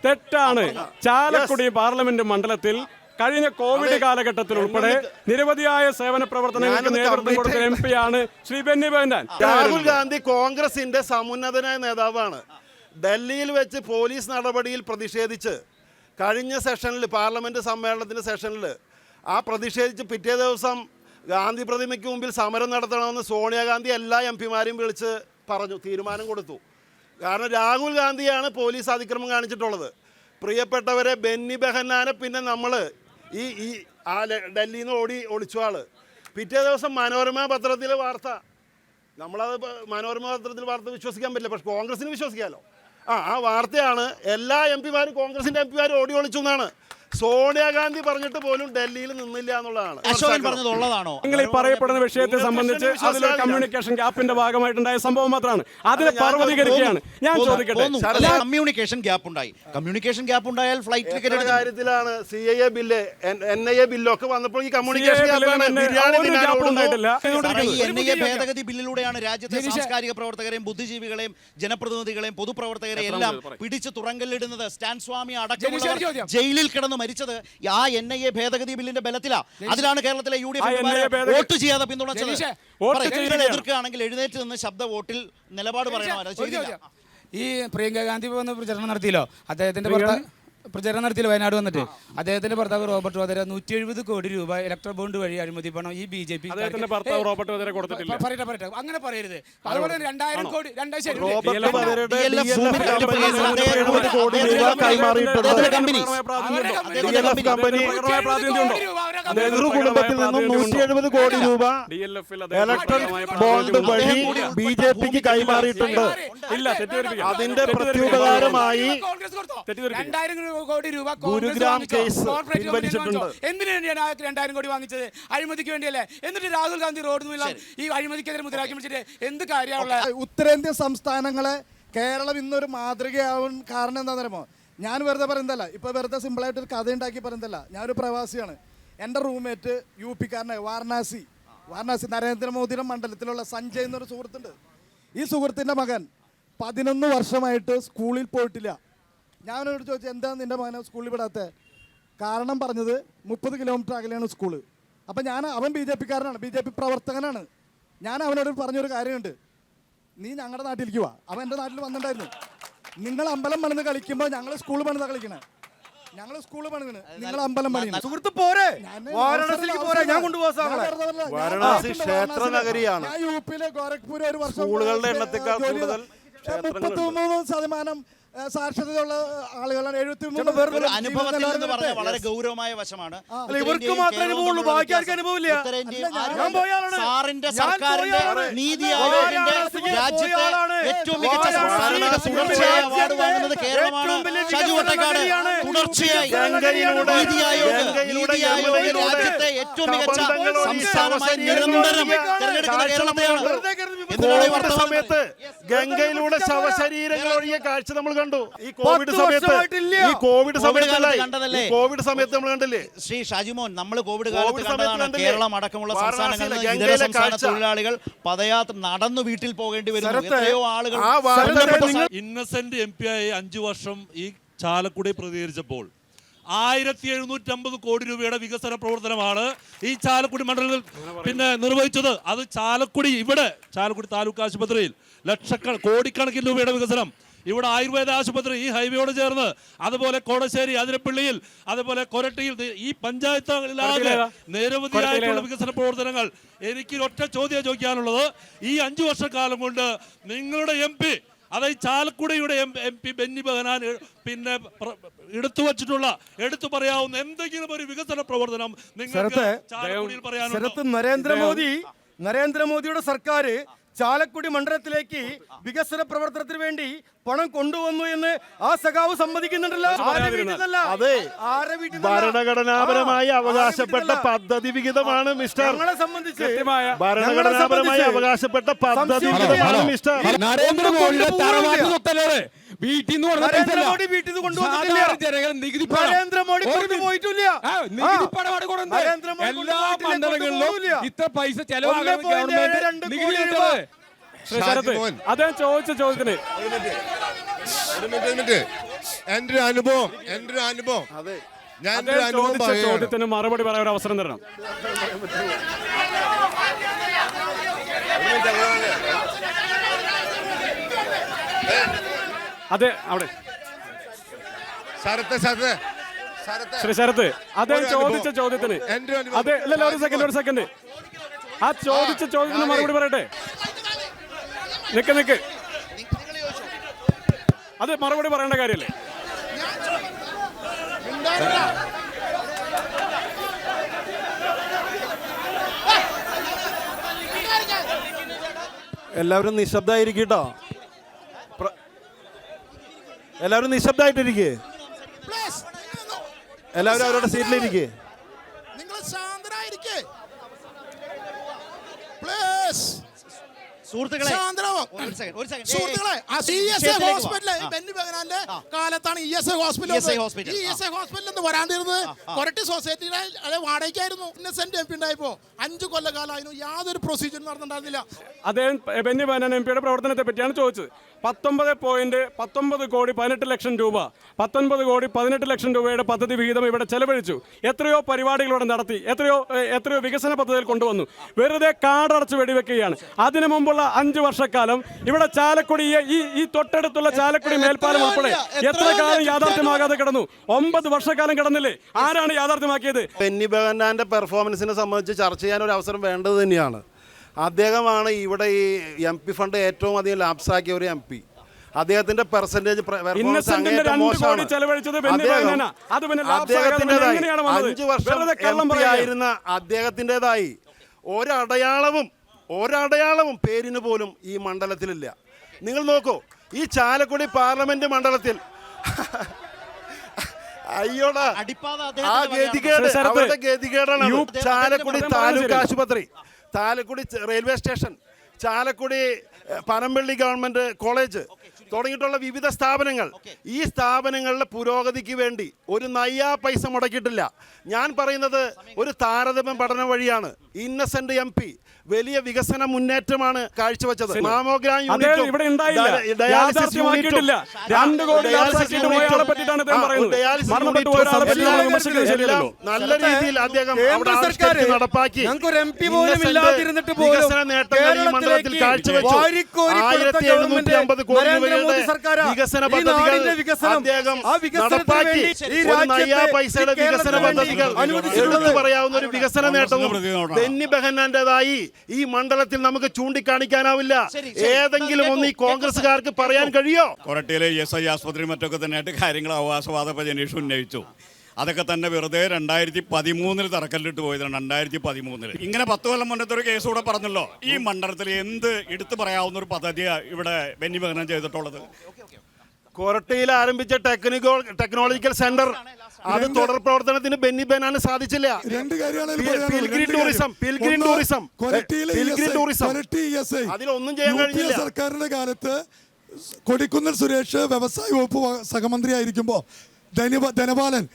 തെറ്റാണ്. ചാലക്കുടി പാർലമെന്റ് മണ്ഡലത്തിൽ കഴിഞ്ഞ കോവിഡ് കാലഘട്ടത്തിൽ ഉൾപ്പെടെ നിരവധിയായ സേവന പ്രവർത്തനങ്ങൾക്ക് നേതൃത്വം കൊടുത്ത MP ആണ് ശ്രീ ബെന്നി ബെഹന്നാൻ. രാഹുൽ ഗാന്ധി കോൺഗ്രസിന്റെ സമുന്നതനായ നേതാവാണ്. ഡൽഹിയിൽ വെച്ച് പോലീസ് നടപടിയിൽ പ്രതിഷേധിച്ച് കഴിഞ്ഞ സെഷനിൽ, പാർലമെന്റ് സമ്മേളനത്തിന്റെ സെഷനിൽ പ്രതിഷേധിച്ച് പിറ്റേ ദിവസം ഗാന്ധി പ്രതിമയ്ക്ക് മുമ്പിൽ സമരം നടത്തണമെന്ന് സോണിയാഗാന്ധി എല്ലാ MP-മാരെയും വിളിച്ച് പറഞ്ഞു, തീരുമാനം കൊടുത്തു. കാരണം രാഹുൽ ഗാന്ധിയാണ് പോലീസ് അതിക്രമം കാണിച്ചിട്ടുള്ളത്. പ്രിയപ്പെട്ടവരെ, ബെന്നി ബെഹന്നാനെ പിന്നെ നമ്മൾ ഈ ഡൽഹിയിൽ നിന്ന് ഒളിച്ചു ആള്. പിറ്റേ ദിവസം മനോരമ പത്രത്തിലെ വാർത്ത, നമ്മളത് മനോരമ പത്രത്തിൽ വാർത്ത വിശ്വസിക്കാൻ പറ്റില്ല, പക്ഷെ കോൺഗ്രസിന് വിശ്വസിക്കാമല്ലോ. ആ വാർത്തയാണ് എല്ലാ MP-മാരും, കോൺഗ്രസിൻ്റെ MP-മാരും ഓടി ഒളിച്ചു എന്നാണ്. സോണിയാഗാന്ധി പറഞ്ഞിട്ട് പോലും ഡൽഹിയിൽ നിന്നില്ല എന്നുള്ളതാണ്. നിങ്ങൾ ഈ പറയപ്പെടുന്ന വിഷയത്തെ സംബന്ധിച്ച് അതിലൊരു കമ്മ്യൂണിക്കേഷൻ ഗ്യാപ്പിന്റെ ഭാഗമായിട്ടുണ്ടായ സംഭവം മാത്രമാണ്. അതിനെ പർവ്വതീകരിക്കുകയാണ്. ഞാൻ ചോദിക്കട്ടെ, കമ്മ്യൂണിക്കേഷൻ ഗ്യാപ്പ് ഉണ്ടായി. കമ്മ്യൂണിക്കേഷൻ ഗ്യാപ്പ് ഉണ്ടായാൽ ഫ്ലൈറ്റ് ടിക്കറ്റ് കാര്യത്തിലാണ് CAA ബില്ല്, NIA ബില്ലൊക്കെ വന്നപ്പോൾ ഈ കമ്മ്യൂണിക്കേഷൻ NIA ഭേദഗതി ബില്ലിലൂടെയാണ് രാജ്യത്തെ സാംസ്കാരിക പ്രവർത്തകരെയും ബുദ്ധിജീവികളെയും ജനപ്രതിനിധികളെയും പൊതുപ്രവർത്തകരെയും എല്ലാം പിടിച്ച് തുറങ്കലിടുന്നത്. സ്റ്റാൻ സ്വാമി അടക്കമുള്ളവർ ജയിലിൽ കിടന്ന് മരിച്ചത് ആ NIA ഭേദഗതി ബില്ലിന്റെ ബലത്തിലാണ്. അതിലാണ് കേരളത്തിലെ UDF വോട്ട് ചെയ്യാതെ പിന്തുണച്ചത്. എതിർക്കുകയാണെങ്കിൽ എഴുന്നേറ്റ് നിന്ന് ശബ്ദ വോട്ടിൽ നിലപാട് പറയണമായിരുന്നു. ഈ പ്രിയങ്ക ഗാന്ധി വന്ന് പ്രചരണം നടത്തിയല്ലോ, അദ്ദേഹത്തിന്റെ പ്രചരണം നടത്തിയില്ല വയനാട് വന്നിട്ട്. അദ്ദേഹത്തിന്റെ ഭർത്താവ് റോബർട്ട് വധേര 170 കോടി രൂപ ഇലക്ട്രൽ ബോണ്ട് വഴി അഴിമതി പണം ഈ BJP പറയട്ടെ, അങ്ങനെ പറയരുത്. അതുപോലെ 2000 കോടി നെഹ്റു കുടുംബത്തിൽ നിന്നും 170 കോടി രൂപ ഇലക്ട്രൽ ബോണ്ട് വഴി BJPക്ക് കൈമാറിയിട്ടുണ്ട്. അതിന്റെ പ്രത്യുപകാരമായി 2000 കോടി രൂപ ഗുരുഗ്രാം കേസ് പിൻവലിച്ചിട്ടുണ്ട്. എന്തിനു വേണ്ടിയാണ് 2000 കോടി വാങ്ങിച്ചത്? അഴിമതിക്ക് വേണ്ടിയല്ലേ? എന്നിട്ട് രാഹുൽ ഗാന്ധി റോഡ് ഈ അഴിമതിക്കെതിരെ മുദ്രാവാക്യം വിളിച്ചിട്ട് എന്ത് കാര്യമുള്ള? ഉത്തരേന്ത്യൻ സംസ്ഥാനങ്ങളെ കേരളം ഇന്നൊരു മാതൃകയാവാൻ കാരണം എന്താണെന്ന് അറിയുമോ? ഞാൻ വെറുതെ പറയുന്നതല്ല, ഇപ്പോൾ വെറുതെ സിമ്പിളായിട്ടൊരു കഥ ഉണ്ടാക്കി പറയുന്നതല്ല. ഞാനൊരു പ്രവാസിയാണ്. എൻ്റെ റൂംമേറ്റ് UP-കാരനാണ്, വാരണാസി നരേന്ദ്രമോദിയുടെ മണ്ഡലത്തിലുള്ള സഞ്ജയ് എന്നൊരു സുഹൃത്തുണ്ട്. ഈ സുഹൃത്തിൻ്റെ മകൻ 11 വർഷമായിട്ട് സ്കൂളിൽ പോയിട്ടില്ല. ഞാനോട് ചോദിച്ചു, എന്താ നിൻ്റെ മകനെ സ്കൂളിൽ വിടാത്തത്? കാരണം പറഞ്ഞത് 30 കിലോമീറ്റർ അകലെയാണ് സ്കൂള്. അപ്പം അവൻ BJP-കാരനാണ്, BJP പ്രവർത്തകനാണ്. ഞാൻ അവനോട് പറഞ്ഞൊരു കാര്യമുണ്ട്, നീ ഞങ്ങളുടെ നാട്ടിലേക്ക് വാ. അവൻ എൻ്റെ നാട്ടിൽ വന്നിട്ടുണ്ടായിരുന്നു. നിങ്ങൾ അമ്പലം പണിത് കളിക്കുമ്പോൾ ഞങ്ങൾ സ്കൂൾ പണിതാ കളിക്കണേ. ഞങ്ങൾ സ്കൂൾ പണിതാണ്, നിങ്ങൾ അമ്പലം പണിയാണ്. സുഹൃത്ത് പോരെ, വാരണാസിയിലേക്ക് പോരെ, ഞാൻ കൊണ്ടുപോകാം. വാരണാസി ക്ഷേത്ര നഗരിയാണ്. ഞാൻ UP-ലെ ഗോരഖ്പൂർ ഒരു വർഷം സ്കൂളുകളുടെ എണ്ണത്തേക്കാൾ കൂടുതൽ 33% സാക്ഷരതയുള്ള ആളുകളാണ്. 73 അനുഭവത്തിൽ എന്ന് പറഞ്ഞ വളരെ ഗൗരവമായ വശമാണ്. ഇവർക്ക് മാത്രമേ അനുഭവമുള്ളൂ, ബാക്കി ആർക്കും അനുഭവമില്ല. സാറിന്റെ സർക്കാരിന്റെ നീതി ആയോഗിന്റെ രാജ്യത്തെ ഏറ്റവും മികച്ച സംസ്ഥാനമായ തുടർച്ചയായ അവാർഡ് വാങ്ങുന്നത് കേരളമാണ്. ഷാജു വട്ടേക്കാട് തുടർച്ചയായി നീതി ആയോഗ് രാജ്യത്തെ ഏറ്റവും മികച്ച സംസ്ഥാനമായി നിരന്തരം തെരഞ്ഞെടുക്കുന്ന കേരളത്തെയാണ്. സമയത്ത് ഗംഗയിലൂടെ ശവശരീരങ്ങൾ ഒഴിയ കാഴ്ച നമ്മൾ കണ്ടു. ഈ കോവിഡ് സമയത്ത് നമ്മൾ കണ്ടില്ലേ? ശ്രീ ഷാജിമോൻ, നമ്മൾ കോവിഡ് കാലത്ത് കണ്ടതാണ് കേരളം അടക്കമുള്ള സംസ്ഥാനങ്ങളിൽ ഇതര സംസ്ഥാന തൊഴിലാളികൾ പദയാത്ര നടന്നു വീട്ടിൽ പോകേണ്ടി വരുന്നു. എത്രയോ ആളുകൾ ഇന്നസെന്റ് MP ആയി 5 വർഷം ഈ ചാലക്കുടി പ്രതികരിച്ചപ്പോൾ 1750 കോടി രൂപയുടെ വികസന പ്രവർത്തനമാണ് ഈ ചാലക്കുടി മണ്ഡലത്തിൽ നിർവഹിച്ചത്. അത് ചാലക്കുടി താലൂക്ക് ആശുപത്രിയിൽ കോടിക്കണക്കിന് രൂപയുടെ വികസനം. ഇവിടെ ആയുർവേദ ആശുപത്രി ഈ ഹൈവേയോട് ചേർന്ന്, അതുപോലെ കോടശ്ശേരി, അതിരപ്പള്ളിയിൽ, അതുപോലെ കൊരട്ടിയിൽ, ഈ പഞ്ചായത്തുകളിലാകെ നിരവധിയായിട്ടുള്ള വികസന പ്രവർത്തനങ്ങൾ. എനിക്ക് ഒറ്റ ചോദ്യം ചോദിക്കാനുള്ളത്, ഈ 5 വർഷക്കാലം കൊണ്ട് നിങ്ങളുടെ MP, അതായത് ചാലക്കുടിയുടെ MP ബെന്നി ബെഹനാൻ എടുത്തു പറയാവുന്ന എന്തെങ്കിലും ഒരു വികസന പ്രവർത്തനം നിങ്ങൾക്ക് ചാലക്കുടിയിൽ പറയാനുണ്ടോ? നരേന്ദ്രമോദിയുടെ സർക്കാർ ചാലക്കുടി മണ്ഡലത്തിലേക്ക് വികസന പ്രവർത്തനത്തിന് വേണ്ടി പണം കൊണ്ടുവന്നു എന്ന് ആ സഖാവ് സമ്മതിക്കുന്നുണ്ടല്ലോ. അതെ, ഭരണഘടനാപരമായി അവകാശപ്പെട്ട പദ്ധതി വിഹിതമാണ് മിസ്റ്റർ. ഭരണഘടനാപരമായി അവകാശപ്പെട്ട പദ്ധതി വിഹിതമാണ് മിസ്റ്റർ. നരേന്ദ്രമോദിയുടെ തറവാട്ട് സ്വത്തല്ലേ വീട്ടിൽ നിന്ന് നരേന്ദ്രമോദി വീട്ടിൽ നിന്ന് കൊണ്ടുവന്നിട്ടില്ല. ജനങ്ങൾ നികുതി നരേന്ദ്രമോദി കൊണ്ടുപോയിട്ടില്ല. നികുതി പണം അവിടെ കൊണ്ടുവന്നത്. നരേന്ദ്രമോദി എല്ലാ കൊണ്ടുപോയിട്ടില്ല, മണ്ഡലങ്ങളിലും കൊണ്ടുപോകില്ല. ഇത്ര പൈസ ചെലവാകാൻ 1.72 നികുതി കോടി കിട്ടുന്നത്. ശ്രീ ശരത്, അദ്ദേഹം ചോദിച്ച ചോദ്യത്തിന് എന്റെ ഒരു അനുഭവം ഞാൻ അദ്ദേഹം ചോദിച്ച ചോദ്യത്തിന് മറുപടി പറയാൻ ഒരു അവസരം തരണം. അതെ, അവിടെ ശ്രീ ശരത്, അദ്ദേഹം ചോദിച്ച ചോദ്യത്തിന് അതെ, അല്ലല്ല, ഒരു സെക്കൻഡ്, ആ ചോദിച്ച ചോദ്യത്തിന് മറുപടി പറയട്ടെ. നിക്ക്, അത് മറുപടി പറയേണ്ട കാര്യല്ലേ? എല്ലാവരും നിശബ്ദമായിരിക്കട്ടോ. എല്ലാവരും നിശബ്ദമായിട്ടിരിക്കേ. എല്ലാവരും അവരുടെ സീറ്റിലിരിക്കേ. സുഹൃത്തുക്കളെ, കാലത്താണ് ESI ഹോസ്പിറ്റൽ എന്ന് വരാണ്ടിരുന്നത്. കൊരട്ടി സൊസൈറ്റിയുടെ വാടകയ്ക്കായിരുന്നു. ഇന്നസെന്റ് MP ഉണ്ടായപ്പോ 5 കൊല്ലകാലമായിരുന്നു യാതൊരു പ്രൊസീജിയർ നടന്നിട്ടുണ്ടായിരുന്നില്ല. അദ്ദേഹം ബെന്നി ബെഹനാൻ MP പ്രവർത്തനത്തെ പറ്റിയാണ് ചോദിച്ചത്. 19.19 കോടി 18 ലക്ഷം രൂപ, 19 കോടി 18 ലക്ഷം രൂപയുടെ പദ്ധതി വിഹിതം ഇവിടെ ചെലവഴിച്ചു. എത്രയോ പരിപാടികൾ ഇവിടെ നടത്തി, എത്രയോ വികസന പദ്ധതികൾ കൊണ്ടുവന്നു. വെറുതെ കാടടച്ച് വെടിവെക്കുകയാണ്. അതിനു മുമ്പുള്ള 5 വർഷക്കാലം ഇവിടെ ചാലക്കുടി, ഈ തൊട്ടടുത്തുള്ള ചാലക്കുടി മേൽപ്പാലം ഉൾപ്പെടെ എത്ര കാലം യാഥാർത്ഥ്യമാകാതെ കിടന്നു? 9 വർഷക്കാലം കിടന്നില്ലേ? ആരാണ് യാഥാർത്ഥ്യമാക്കിയത്? ബെന്നി ബെഹനാന്റെ പെർഫോമൻസിനെ സംബന്ധിച്ച് ചർച്ച ചെയ്യാൻ ഒരു അവസരം വേണ്ടത് തന്നെയാണ്. അദ്ദേഹമാണ് ഇവിടെ ഈ MP ഫണ്ട് ഏറ്റവും അധികം ലാപ്സാക്കിയ ഒരു MP. അദ്ദേഹത്തിന്റെ പെർസെന്റേജ് അദ്ദേഹത്തിൻ്റെതായി 5 വർഷം MP ആയിരുന്ന അദ്ദേഹത്തിൻ്റെതായി ഒരടയാളവും പേരിന് പോലും ഈ മണ്ഡലത്തിലില്ല. നിങ്ങൾ നോക്കൂ, ഈ ചാലക്കുടി പാർലമെന്റ് മണ്ഡലത്തിൽ അയ്യോടാ, ആ ഗതികേടാണ്. ചാലക്കുടി താലൂക്ക് ആശുപത്രി, Chalakudy railway station, Chalakudy Panampilly government college തുടങ്ങിയിട്ടുള്ള വിവിധ സ്ഥാപനങ്ങൾ, ഈ സ്ഥാപനങ്ങളുടെ പുരോഗതിക്ക് വേണ്ടി ഒരു നയ്യാ പൈസ മുടക്കിയിട്ടില്ല. ഞാൻ പറയുന്നത് ഒരു താരതമ്യം പഠനം വഴിയാണ്. ഇന്നസെന്റ് MP വലിയ വികസന മുന്നേറ്റമാണ് കാഴ്ചവെച്ചത്. മാമോഗ്രാം യൂണിറ്റും നല്ല രീതിയിൽ അദ്ദേഹം നടപ്പാക്കി വികസന നേട്ടങ്ങൾ ഈ മണ്ഡലത്തിൽ കാഴ്ചവെച്ചു. 1750 കോടി രൂപയുടെ വികസന പദ്ധതികൾ അദ്ദേഹം നടപ്പാക്കി. ഒരു നയ്യാ പൈസയുടെ വികസന പദ്ധതികൾ എടുത്തു പറയാവുന്ന ഒരു വികസന നേട്ടവും ബെന്നി ബെഹനാന്റേതായി ഈ മണ്ഡലത്തിൽ നമുക്ക് ചൂണ്ടിക്കാണിക്കാനാവില്ല. ഏതെങ്കിലും ഒന്ന് ഈ കോൺഗ്രസ്സുകാർക്ക് പറയാൻ കഴിയോ? കൊരട്ടിയിലെ ESI ആസ്പത്രി മറ്റൊക്കെ തന്നെയായിട്ട് കാര്യങ്ങൾ അവകാശവാദ ജനീഷ് ഉന്നയിച്ചു. അതൊക്കെ തന്നെ വെറുതെ 2013 തറക്കല്ലിട്ട് പോയതാണ്. 2013 ഇങ്ങനെ 10 കൊല്ലം മുന്നത്തെ ഒരു കേസ് കൂടെ പറഞ്ഞല്ലോ. ഈ മണ്ഡലത്തിൽ എന്ത് എടുത്തു പറയാവുന്ന ഒരു പദ്ധതിയാണ് ഇവിടെ ബെന്നി ബെഹനാൻ ചെയ്തിട്ടുള്ളത്? കൊരട്ടിയിൽ ആരംഭിച്ച ടെക്നോളജിക്കൽ സെന്റർ, അത് തുടർ പ്രവർത്തനത്തിന് ബെന്നി ബെഹനാന് സാധിച്ചില്ല. അതിലൊന്നും ചെയ്യാൻ കഴിഞ്ഞില്ല. സർക്കാരിന്റെ കാലത്ത് കൊടിക്കുന്നിൽ സുരേഷ് വ്യവസായ വകുപ്പ് സഹമന്ത്രി ആയിരിക്കുമ്പോൾ, ധനപാലൻ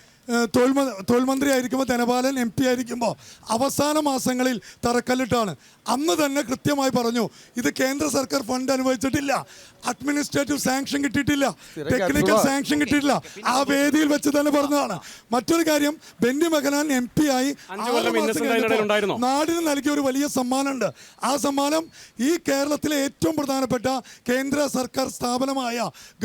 തൊഴിൽ മന്ത്രി ആയിരിക്കുമ്പോൾ, ധനപാലൻ MP ആയിരിക്കുമ്പോൾ അവസാന മാസങ്ങളിൽ തറക്കല്ലിട്ടാണ്. അന്ന് തന്നെ കൃത്യമായി പറഞ്ഞു, ഇത് കേന്ദ്ര സർക്കാർ ഫണ്ട് അനുവദിച്ചിട്ടില്ല, അഡ്മിനിസ്ട്രേറ്റീവ് സാങ്ഷൻ കിട്ടിയിട്ടില്ല, ടെക്നിക്കൽ സാങ്ഷൻ കിട്ടിയിട്ടില്ല. ആ വേദിയിൽ വെച്ച് തന്നെ പറഞ്ഞതാണ്. മറ്റൊരു കാര്യം, ബെന്നി ബെഹനാൻ MP ആയി നാടിന് നൽകിയ ഒരു വലിയ സമ്മാനമുണ്ട്. ആ സമ്മാനം ഈ കേരളത്തിലെ ഏറ്റവും പ്രധാനപ്പെട്ട കേന്ദ്ര സർക്കാർ സ്ഥാപനമായ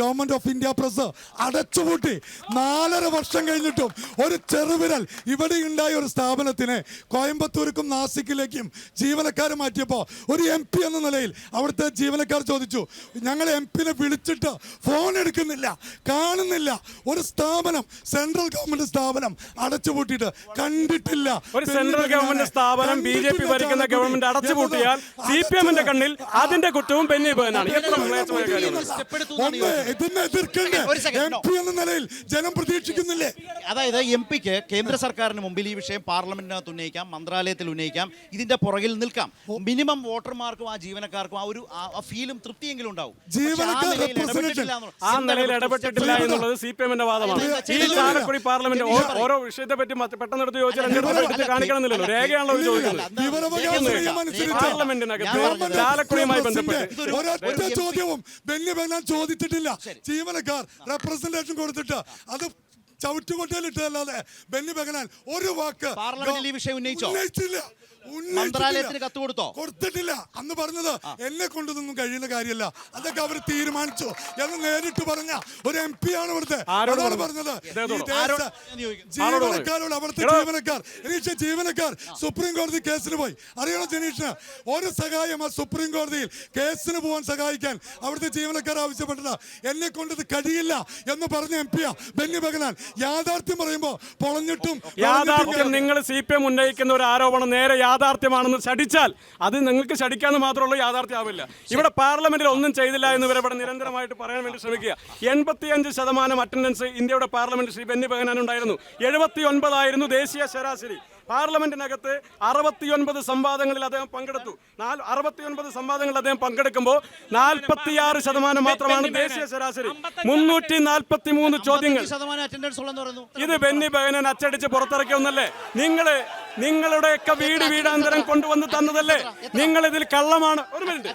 ഗവൺമെന്റ് ഓഫ് ഇന്ത്യ പ്രസ് അടച്ചുപൂട്ടി. 4.5 വർഷം കഴിഞ്ഞിട്ടും ഒരു ചെറുവിരൽ ഇവിടെ ഉണ്ടായ ഒരു സ്ഥാപനത്തിനെ കോയമ്പത്തൂർക്കും നാസിക്കിലേക്കും ജീവനക്കാർ മാറ്റിയപ്പോൾ ഒരു MP എന്ന നിലയിൽ അവിടുത്തെ ജീവനക്കാർ ചോദിച്ചു, ഞങ്ങൾ MP-നെ വിളിച്ചിട്ട് ഫോൺ എടുക്കുന്നില്ല, കാണുന്നില്ല. ഒരു സ്ഥാപനം, സെൻട്രൽ ഗവൺമെന്റ് സ്ഥാപനം അടച്ചുപൂട്ടിയിട്ട് കണ്ടിട്ടില്ല. ഒരു സെൻട്രൽ ഗവൺമെന്റ് സ്ഥാപനം BJP ഭരിക്കുന്ന ഗവൺമെന്റ് അടച്ചുപൂട്ടിയാൽ CPM-ന്റെ കണ്ണിൽ അതിന്റെ കുറ്റവും ബെന്നി ബെഹനാനാണ്. ഇതിനെ എതിർക്കണ്ടേ? MP എന്ന നിലയിൽ ജനം പ്രതീക്ഷിക്കുന്നില്ലേ? അതായത് എം പിക്ക് കേന്ദ്ര സർക്കാരിന് മുമ്പിൽ ഈ വിഷയം പാർലമെന്റിനകത്ത് ഉന്നയിക്കാം, മന്ത്രാലയത്തിൽ ഉന്നയിക്കാം, ഇതിന്റെ പുറകിൽ നിൽക്കാം. മിനിമം വോട്ടർമാർക്കും ആ ജീവനക്കാർക്കും ആ ഒരു ഫീലും തൃപ്തിയെങ്കിലും ഉണ്ടാവും. ആ നിലയിൽ ഇടപെട്ടിട്ടില്ല എന്നുള്ളത് CPM-ന്റെ വാദമാണ്. ഈ ചാലക്കുടി പാർലമെന്റ് ഓരോ വിഷയത്തെ പറ്റി പെട്ടെന്ന് എടുത്ത് ചോദിച്ചാൽ കാണിക്കണമെന്നില്ലല്ലോ, രേഖയാണല്ലോ ചോദിക്കുന്നത്. പാർലമെന്റിനകത്ത് ചാലക്കുടിയുമായി ബന്ധപ്പെട്ട് ഒരൊറ്റ ചോദ്യവും ബെന്നി ബെഹനാൻ ചോദിച്ചിട്ടില്ല. ജീവനക്കാർ റെപ്രസെന്റേഷൻ കൊടുത്തിട്ട് അത് ചവിട്ടുകൊട്ടയിലിട്ടല്ലാതെ ബെന്നി ബെഹനാൻ ഒരു വാക്ക് പാർലമെന്റിൽ ഈ വിഷയം ഉന്നയിച്ചില്ല. മന്ത്രാലയത്തിന് കത്ത് കൊടുത്തോ? കൊടുത്തിട്ടില്ല. അന്ന് പറഞ്ഞത് എന്നെ കൊണ്ടൊന്നും കഴിയുന്ന കാര്യമല്ല, അതൊക്കെ അവർ തീരുമാനിച്ചു എന്ന് നേരിട്ട് പറഞ്ഞ ഒരു MP ആണ് ഇവിടുത്തെ. അതാണ് പറഞ്ഞത്. ജീവനക്കാരോട് അവിടുത്തെ ജീവനക്കാർ സുപ്രീം കോടതി കേസിന് പോയി. അറിയണോ ജനീഷിന്? ഒരു സഹായം ആ സുപ്രീം കോടതിയിൽ കേസിന് പോകാൻ സഹായിക്കാൻ അവിടുത്തെ ജീവനക്കാർ ആവശ്യപ്പെട്ടത്. എന്നെ കൊണ്ടത് കഴിയില്ല എന്ന് പറഞ്ഞ MP ബെന്നി ബെഹനാൻ. യാഥാർത്ഥ്യം പറയുമ്പോ പൊളഞ്ഞിട്ടും യാഥാർത്ഥ്യം നിങ്ങൾ CPM ഉന്നയിക്കുന്ന ഒരു ആരോപണം നേരെ യാഥാർത്ഥ്യമാണെന്ന് ശടിച്ചാൽ അത് നിങ്ങൾക്ക് ശടിക്കാന്ന് മാത്രമുള്ള യാഥാർത്ഥ്യമാവില്ല. ഇവിടെ പാർലമെന്റിൽ ഒന്നും ചെയ്തില്ല എന്ന് ഇവരെ ഇവിടെ നിരന്തരമായിട്ട് പറയാൻ വേണ്ടി ശ്രമിക്കുക. 85% അറ്റൻഡൻസ് ഇന്ത്യയുടെ പാർലമെന്റ് ശ്രീ ബെന്നി ബെഹനാൻ ഉണ്ടായിരുന്നു. 79 ആയിരുന്നു ദേശീയ ശരാശരി. പാർലമെന്റിനകത്ത് 69 സംവാദങ്ങളിൽ അദ്ദേഹം പങ്കെടുത്തു. 69 സംവാദങ്ങളിൽ അദ്ദേഹം പങ്കെടുക്കുമ്പോൾ 46% മാത്രമാണ് ദേശീയ ശരാശരി. 343 ചോദ്യങ്ങൾ. ഇത് ബെന്നി ബെഹനാൻ അച്ചടിച്ച് പുറത്തിറക്കിയ ഒന്നല്ലേ? നിങ്ങളുടെയൊക്കെ വീടാന്തരം കൊണ്ടുവന്ന് തന്നതല്ലേ? നിങ്ങൾ ഇതിൽ കള്ളമാണ്. ഒരു മിനിറ്റ്,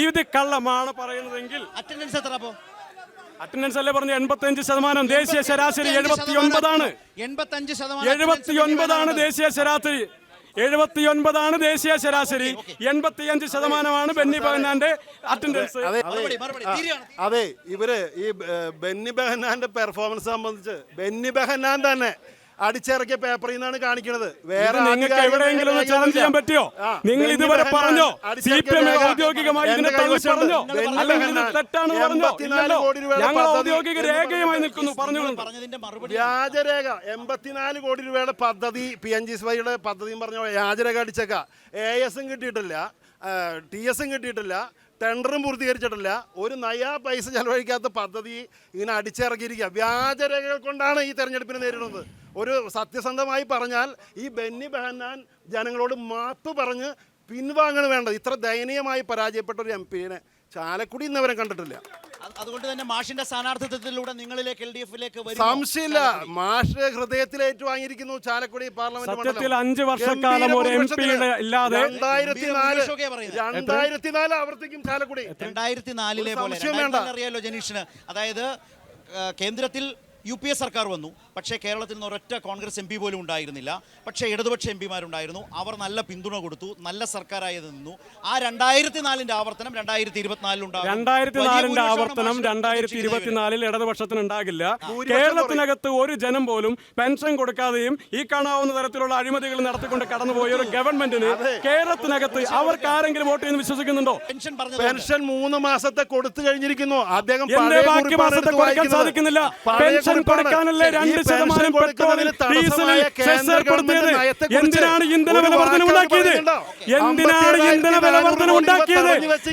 ഇത് കള്ളമാണ് പറയുന്നതെങ്കിൽ അറ്റൻഡൻസ് അല്ലേ പറഞ്ഞു? 85%. ദേശീയ ശരാശരി 79 ആണ് ദേശീയ ശരാശരി. 79 ദേശീയ ശരാശരി. 85% ബെന്നി ബെഹനാന്റെ അറ്റൻഡൻസ്. അതെ, ഇവര് ഈ ബെന്നി ബെഹനാന്റെ പെർഫോമൻസ് സംബന്ധിച്ച് ബെന്നി ബെഹനാൻ തന്നെ അടിച്ചിറക്കിയ പേപ്പറിൽ നിന്നാണ് കാണിക്കുന്നത്. വേറെ നിങ്ങൾക്ക് എവിടെയെങ്കിലും ചലഞ്ച് ചെയ്യാൻ പറ്റുമോ? നിങ്ങൾ ഇതുവരെ പറഞ്ഞോ CPM ഔദ്യോഗികമായി ഇതിനെ തള്ളി പറഞ്ഞോ? അല്ലെങ്കിൽ ഇത് തെറ്റാണെന്ന് പറഞ്ഞോ? ഇല്ലല്ലോ, ഞങ്ങൾ ഔദ്യോഗിക രേഖയുമായി നിൽക്കുന്നു. പറഞ്ഞു. വ്യാജരേഖ 84 കോടി രൂപയുടെ പദ്ധതി PNGSYയുടെ പദ്ധതിയും പറഞ്ഞ വ്യാജരേഖ അടിച്ചേക്ക. AS കിട്ടിയിട്ടില്ല, TS കിട്ടിയിട്ടില്ല, ടെൻഡറും പൂർത്തീകരിച്ചിട്ടില്ല. ഒരു നയാ പൈസ ചെലവഴിക്കാത്ത പദ്ധതി ഇങ്ങനെ അടിച്ചിറക്കിയിരിക്കുക. വ്യാജരേഖകൾ കൊണ്ടാണ് ഈ തെരഞ്ഞെടുപ്പിനെ നേരിടുന്നത്. ഒരു സത്യസന്ധമായി പറഞ്ഞാൽ ഈ ബെന്നി ബെഹനാൻ ജനങ്ങളോട് മാപ്പ് പറഞ്ഞ് പിൻവാങ്ങാണ് വേണ്ടത്. ഇത്ര ദയനീയമായി പരാജയപ്പെട്ട ഒരു MP-നെ ചാലക്കുടി ഇന്നവരെ കണ്ടിട്ടില്ല. അതുകൊണ്ട് തന്നെ മാഷിന്റെ സ്ഥാനാർത്ഥിത്വത്തിലൂടെ നിങ്ങളിലേക്ക് LDF-ലേക്ക് സംശയമില്ല. മാഷ് ഹൃദയത്തിൽ ഏറ്റുവാങ്ങിയിരിക്കുന്നു ചാലക്കുടി പാർലമെന്റ് സത്യത്തിൽ 5 വർഷക്കാലം ഒരു MP-യുടെ ഇല്ലാതെ 2004 ആവർത്തിക്കും ചാലക്കുടി. 2004 പോലെ അറിയാലോ ജനീഷിന്. അതായത് കേന്ദ്രത്തിൽ UPA സർക്കാർ വന്നു, പക്ഷേ കേരളത്തിൽ നിന്ന് ഒരൊറ്റ കോൺഗ്രസ് MP പോലും ഉണ്ടായിരുന്നില്ല. പക്ഷേ ഇടതുപക്ഷ MPമാരുണ്ടായിരുന്നു. അവർ നല്ല പിന്തുണ കൊടുത്തു, നല്ല സർക്കാരായി നിന്നു. ആ 2004 ആവർത്തനം 2024 ഉണ്ടാകും. 2004 ആവർത്തനം 2024 ഇടതുപക്ഷത്തിന് ഉണ്ടാകില്ല. കേരളത്തിനകത്ത് ഒരു ജനം പോലും പെൻഷൻ കൊടുക്കാതെയും ഈ കാണാവുന്ന തരത്തിലുള്ള അഴിമതികൾ നടത്തിക്കൊണ്ട് കടന്നുപോയ ഒരു ഗവൺമെന്റിന് കേരളത്തിനകത്ത് അവർക്ക് ആരെങ്കിലും വോട്ട് ചെയ്യുന്നു വിശ്വസിക്കുന്നുണ്ടോ? പെൻഷൻ 3 മാസത്തെ കൊടുത്തു കഴിഞ്ഞിരിക്കുന്നു. അദ്ദേഹം ബാക്കി മാസത്തെ കൊടുക്കാൻ സാധിക്കുന്നില്ല. പെൻഷൻ കൊടുക്കാനല്ലേ 2% പെട്രോളിൽ ഡീസലിൽ സെസ് ഏർപ്പെടുത്തിയത്? എന്തിനാണ് ഇന്ധന വില വർധനവുണ്ടാക്കിയത്?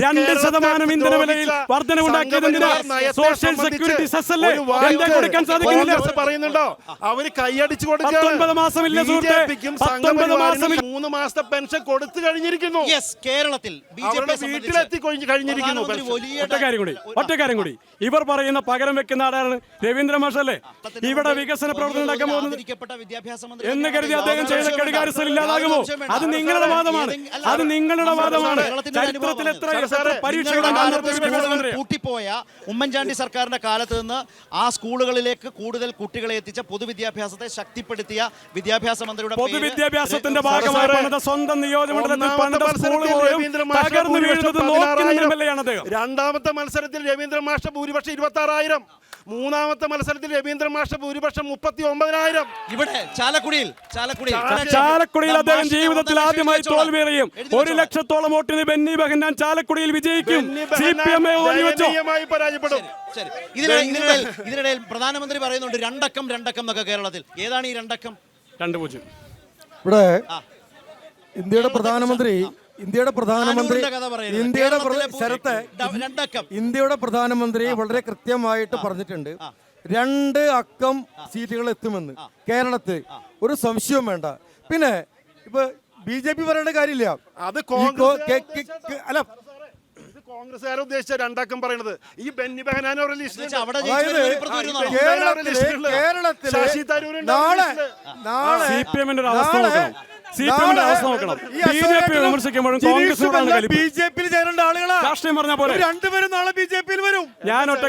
2% ഇന്ധന വിലയിൽ വർധനവുണ്ടാക്കിയത് എന്തിനാ? സോഷ്യൽ സെക്യൂരിറ്റി സെസ് അല്ലേ? എന്താ കൊടുക്കാൻ സാധിക്കുന്നില്ല? പറയുന്നുണ്ടോ? അവര് കൈയടിച്ചു കൊടുക്കുക. 19 മാസമില്ല സുഹൃത്തെ, 19 മാസമില്ല. 3 മാസത്തെ പെൻഷൻ കൊടുത്തു കഴിഞ്ഞിരിക്കുന്നു. കേരളത്തിൽ വീട്ടിലെത്തി കഴിഞ്ഞിരിക്കുന്നു. ഒറ്റ കാര്യം കൂടി ഇവർ പറയുന്ന പകരം വെക്കുന്ന ആരാണ്? രവീന്ദ്ര മാഷല്ലേ? ഇവിടെ വികസന പ്രവർത്തനം നടക്കാൻ പോകുന്നത് എന്ന് കരുതി അദ്ദേഹം ചെയ്ത കെടുകാര്യസ്ഥൽ ഇല്ലാതാകുമോ? അത് നിങ്ങളുടെ വാദമാണ്. ചരിത്രത്തിൽ എത്ര പരീക്ഷകൾ കൂട്ടിപ്പോയ ഉമ്മൻചാണ്ടി സർക്കാരിന്റെ കാലത്ത് നിന്ന് ആ സ്കൂളുകളിലേക്ക് കൂടുതൽ കുട്ടികളെ എത്തിച്ച പൊതുവിദ്യാഭ്യാസത്തെ ശക്തിപ്പെടുത്തിയ വിദ്യാഭ്യാസ മന്ത്രിയുടെ പൊതുവിദ്യാഭ്യാസത്തിന്റെ ഭാഗമായി പണിത സ്വന്തം നിയോജകമണ്ഡലത്തിൽ പണിത സ്കൂളുകളും തകർന്നു വീഴുന്നത് നോക്കി നിൽക്കുകയാണ് അദ്ദേഹം. രണ്ടാമത്തെ മത്സരത്തിൽ രവീന്ദ്ര മാഷ ഭൂരിപക്ഷം 26,000. മൂന്നാമത്തെ മത്സരത്തിൽ രവീന്ദ്ര മാഷ ഭൂരിപക്ഷം 39,000. ഇവിടെ ചാലക്കുടിയിൽ അദ്ദേഹം ജീവിതത്തിൽ ആദ്യമായി തോൽവിയറിയും. 1 ലക്ഷത്തോളം വോട്ടിന് ബെന്നി ബെഹനാൻ ചാലക്കുടിയിൽ വിജയിക്കും. CPM പരാജയപ്പെടും. ഇതിനിടയിൽ പ്രധാനമന്ത്രി പറയുന്നുണ്ട് രണ്ടക്കം എന്നൊക്കെ കേരളത്തിൽ. ഏതാണ് ഈ രണ്ടക്കം? 2-0. ഇവിടെ ഇന്ത്യയുടെ പ്രധാനമന്ത്രി ഇന്ത്യയുടെ പ്രധാനമന്ത്രി വളരെ കൃത്യമായിട്ട് പറഞ്ഞിട്ടുണ്ട്. 2 അക്കം സീറ്റുകൾ എത്തുമെന്ന് കേരളത്തിൽ ഒരു സംശയവും വേണ്ട. പിന്നെ ഇപ്പൊ BJP പറയേണ്ട കാര്യമില്ല. അത് അല്ല, കോൺഗ്രസ്സുകാരെ ഉദ്ദേശിച്ച 2 അക്കം പറയുന്നത് ഈ ബെന്നി ബെഹനാൻ CPM-ന്റെ ഒരു അവസ്ഥ നോക്കണം. CPM-ന്റെ അവസ്ഥ നോക്കണം. BJP വിമർശിക്കുമ്പോഴും കോൺഗ്രസിനോടാണ് കലിപ്പ്. BJP-യിൽ ചേരേണ്ട ആളുകളാ. രാഷ്ട്രീയം പറഞ്ഞ പോലെ രണ്ടുപേരും നാളെ BJP-യിൽ വരും. ഞാൻ ഒറ്റ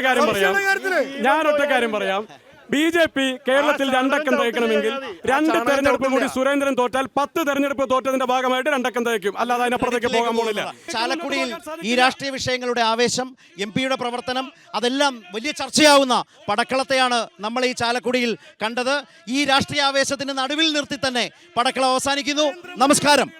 കാര്യം പറയാം. BJP കേരളത്തിൽ 2 അക്കം തയ്ക്കണമെങ്കിൽ 2 തെരഞ്ഞെടുപ്പ് കൂടി സുരേന്ദ്രൻ തോറ്റാൽ 10 തെരഞ്ഞെടുപ്പ് തോറ്റതിന്റെ ഭാഗമായിട്ട് 2 അക്കം തയ്ക്കും. അല്ലാതെ അതിനപ്പുറത്തേക്ക് പോകാൻ പോകുന്നില്ല. ചാലക്കുടിയിൽ ഈ രാഷ്ട്രീയ വിഷയങ്ങളുടെ ആവേശം, MP-യുടെ പ്രവർത്തനം, അതെല്ലാം വലിയ ചർച്ചയാവുന്ന പടക്കളത്തെയാണ് നമ്മൾ ഈ ചാലക്കുടിയിൽ കണ്ടത്. ഈ രാഷ്ട്രീയ ആവേശത്തിന് നടുവിൽ നിർത്തി തന്നെ പടക്കളം അവസാനിക്കുന്നു. നമസ്കാരം.